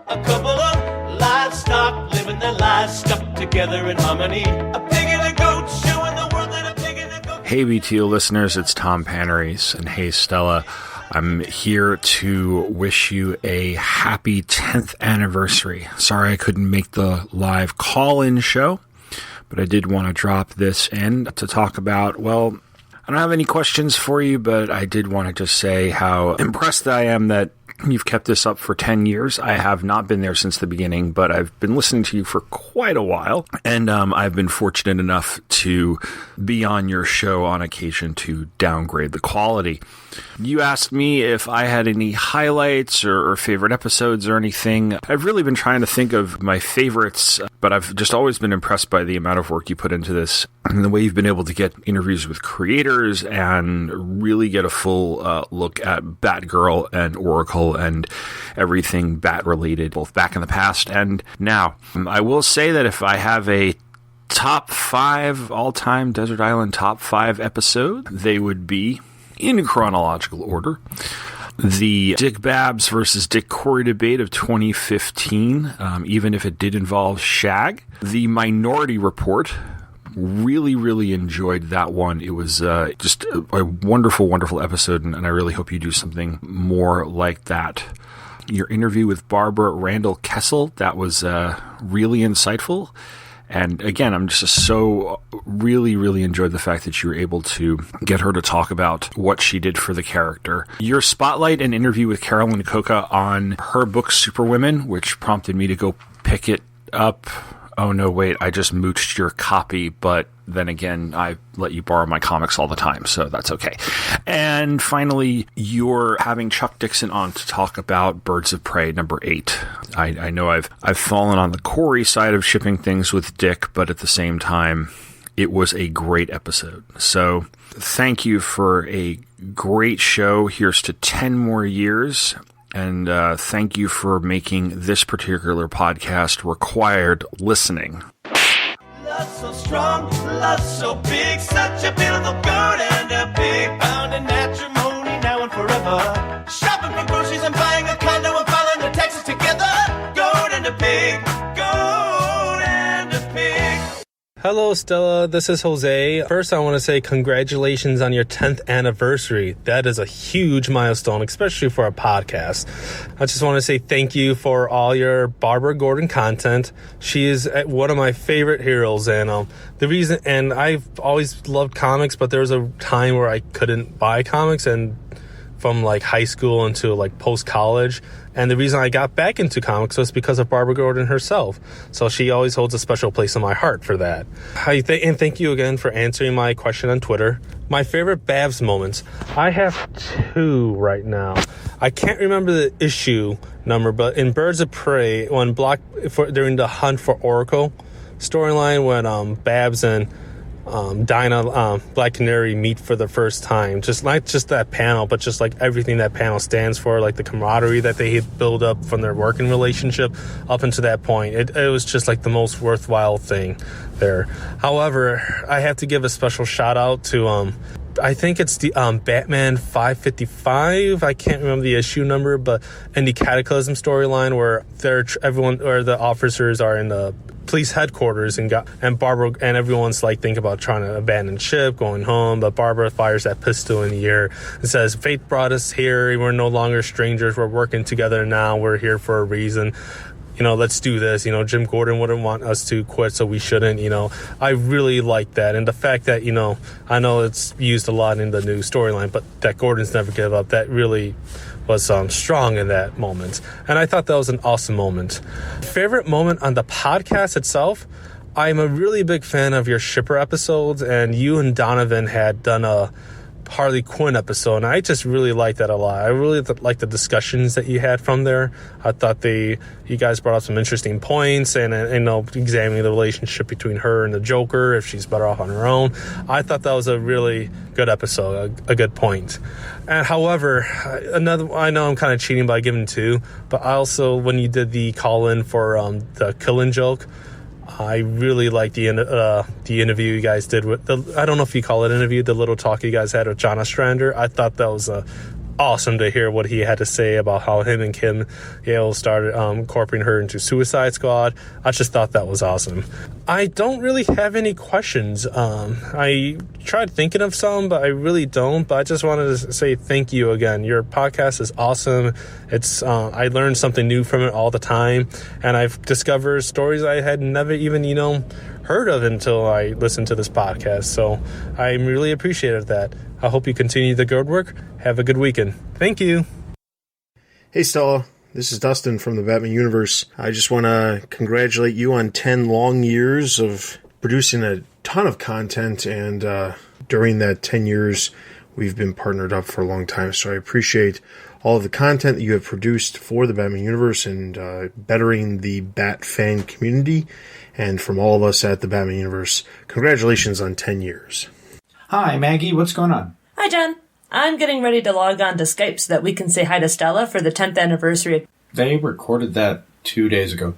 A couple of livestock living their lives stuck together in harmony. A pig and a goat showing the world that a pig and a goat. Hey BTO listeners, it's Tom Paneris, and hey Stella. I'm here to wish you a happy 10th anniversary. Sorry I couldn't make the live call-in show, but I did want to drop this in to talk about, I don't have any questions for you, but I did want to just say how impressed I am that you've kept this up for 10 years. I have not been there since the beginning, but I've been listening to you for quite a while. And I've been fortunate enough to be on your show on occasion to downgrade the quality. You asked me if I had any highlights or favorite episodes or anything. I've really been trying to think of my favorites, but I've just always been impressed by the amount of work you put into this and the way you've been able to get interviews with creators and really get a full look at Batgirl and Oracle and everything Bat-related, both back in the past and now. I will say that if I have a top 5 all-time Desert Island top 5 episode, they would be, in chronological order, the Dick Babs versus Dick Corey debate of 2015, even if it did involve Shag. The Minority Report, really enjoyed that one. It was just a wonderful, wonderful episode, and I really hope you do something more like that. Your interview with Barbara Randall Kessel, that was really insightful. And again, I'm just so really enjoyed the fact that you were able to get her to talk about what she did for the character. Your spotlight and interview with Carolyn Coca on her book Superwomen, which prompted me to go pick it up. Oh, no, wait, I just mooched your copy, but then again, I let you borrow my comics all the time, so that's okay. And finally, you're having Chuck Dixon on to talk about Birds of Prey number 8. I know I've fallen on the Corey side of shipping things with Dick, but at the same time, it was a great episode. So thank you for a great show. Here's to 10 more years. And thank you for making this particular podcast required listening. Love so strong, love so big, such a beautiful girl and a big pound of matrimony now and forever. Shopping for groceries and buying a condo and filing the taxes together. Gold and a pig, gold and a pig. Hello, Stella. This is Jose. First, I want to say congratulations on your 10th anniversary. That is a huge milestone, especially for a podcast. I just want to say thank you for all your Barbara Gordon content. She is one of my favorite heroes, and the reason, and I've always loved comics, but there was a time where I couldn't buy comics, and from like high school into like post-college. And the reason I got back into comics was because of Barbara Gordon herself. So she always holds a special place in my heart for that. And thank you again for answering my question on Twitter. My favorite Babs moments. I have 2 right now. I can't remember the issue number, but in Birds of Prey, when during the Hunt for Oracle storyline, when Babs and Dinah, Black Canary meet for the first time. Just not just that panel, but just like everything that panel stands for, like the camaraderie that they had built up from their working relationship up until that point. It was just like the most worthwhile thing there. However, I have to give a special shout out to I think it's the Batman 555. I can't remember the issue number, but in the Cataclysm storyline where the officers are in the police headquarters and Barbara and everyone's like thinking about trying to abandon ship, going home, but Barbara fires that pistol in the air and says, "Fate brought us here. We're no longer strangers. We're working together now. We're here for a reason. Let's do this. Jim Gordon wouldn't want us to quit, so we shouldn't." I really like that. And the fact that, I know it's used a lot in the new storyline, but that Gordon's never give up, that really was strong in that moment. And I thought that was an awesome moment. Favorite moment on the podcast itself, I'm a really big fan of your Shipper episodes, and you and Donovan had done a Harley Quinn episode, and I just really liked that a lot. I really liked the discussions that you had from there. I thought you guys brought up some interesting points, and examining the relationship between her and the Joker, if she's better off on her own. I thought that was a really good episode, a good point. And however, I know I'm kind of cheating by giving 2, but I also, when you did the call-in for the Killing Joke, I really liked the interview you guys did with I don't know if you call it interview, the little talk you guys had with John Ostrander. I thought that was awesome to hear what he had to say about how him and Kim Yale started incorporating her into Suicide Squad. I just thought that was awesome. I don't really have any questions. I tried thinking of some, but I really don't. But I just wanted to say thank you again. Your podcast is awesome. It's I learned something new from it all the time, and I've discovered stories I had never even heard of until I listened to this podcast. So I'm really appreciative of that. I hope you continue the good work. Have a good weekend. Thank you. Hey, Stella. This is Dustin from the Batman Universe. I just want to congratulate you on 10 long years of producing a ton of content, and during that 10 years, we've been partnered up for a long time, so I appreciate all of the content that you have produced for the Batman Universe and bettering the Bat fan community, and from all of us at the Batman Universe, congratulations on 10 years. Hi, Maggie. What's going on? Hi, John. I'm getting ready to log on to Skype so that we can say hi to Stella for the 10th anniversary. They recorded that 2 days ago.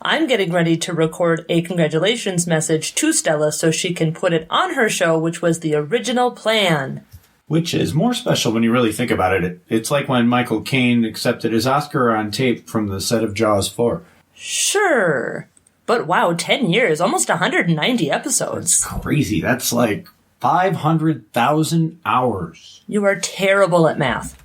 I'm getting ready to record a congratulations message to Stella so she can put it on her show, which was the original plan. Which is more special when you really think about it. It's like when Michael Caine accepted his Oscar on tape from the set of Jaws 4. Sure. But wow, 10 years, almost 190 episodes. That's crazy. That's like 500,000 hours. You are terrible at math.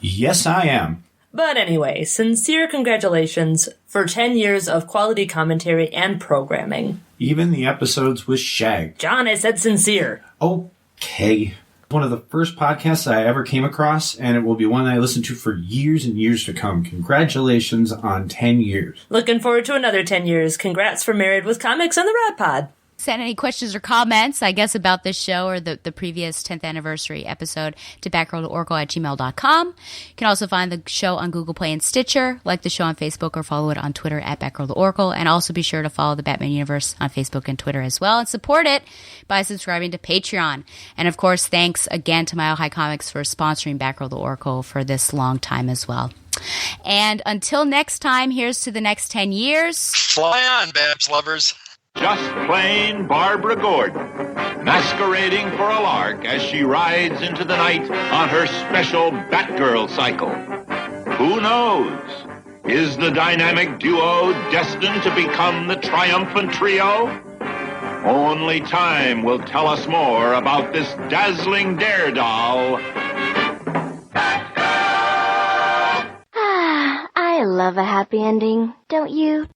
Yes, I am. But anyway, sincere congratulations for 10 years of quality commentary and programming. Even the episodes with Shag. John, I said sincere. Okay. One of the first podcasts I ever came across, and it will be one that I listen to for years and years to come. Congratulations on 10 years. Looking forward to another 10 years. Congrats for Married with Comics and the Rad Pod. Send any questions or comments, I guess, about this show or the previous 10th anniversary episode to batgirl@gmail.com. You can also find the show on Google Play and Stitcher, like the show on Facebook, or follow it on Twitter at Batgirl, and also be sure to follow the Batman Universe on Facebook and Twitter as well, and support it by subscribing to Patreon. And of course, thanks again to Mile High Comics for sponsoring Batgirl the Oracle for this long time as well. And until next time, here's to the next 10 years. Fly on, Babs lovers. Just plain Barbara Gordon, masquerading for a lark as she rides into the night on her special Batgirl cycle. Who knows? Is the dynamic duo destined to become the triumphant trio? Only time will tell us more about this dazzling daredoll. I love a happy ending, don't you?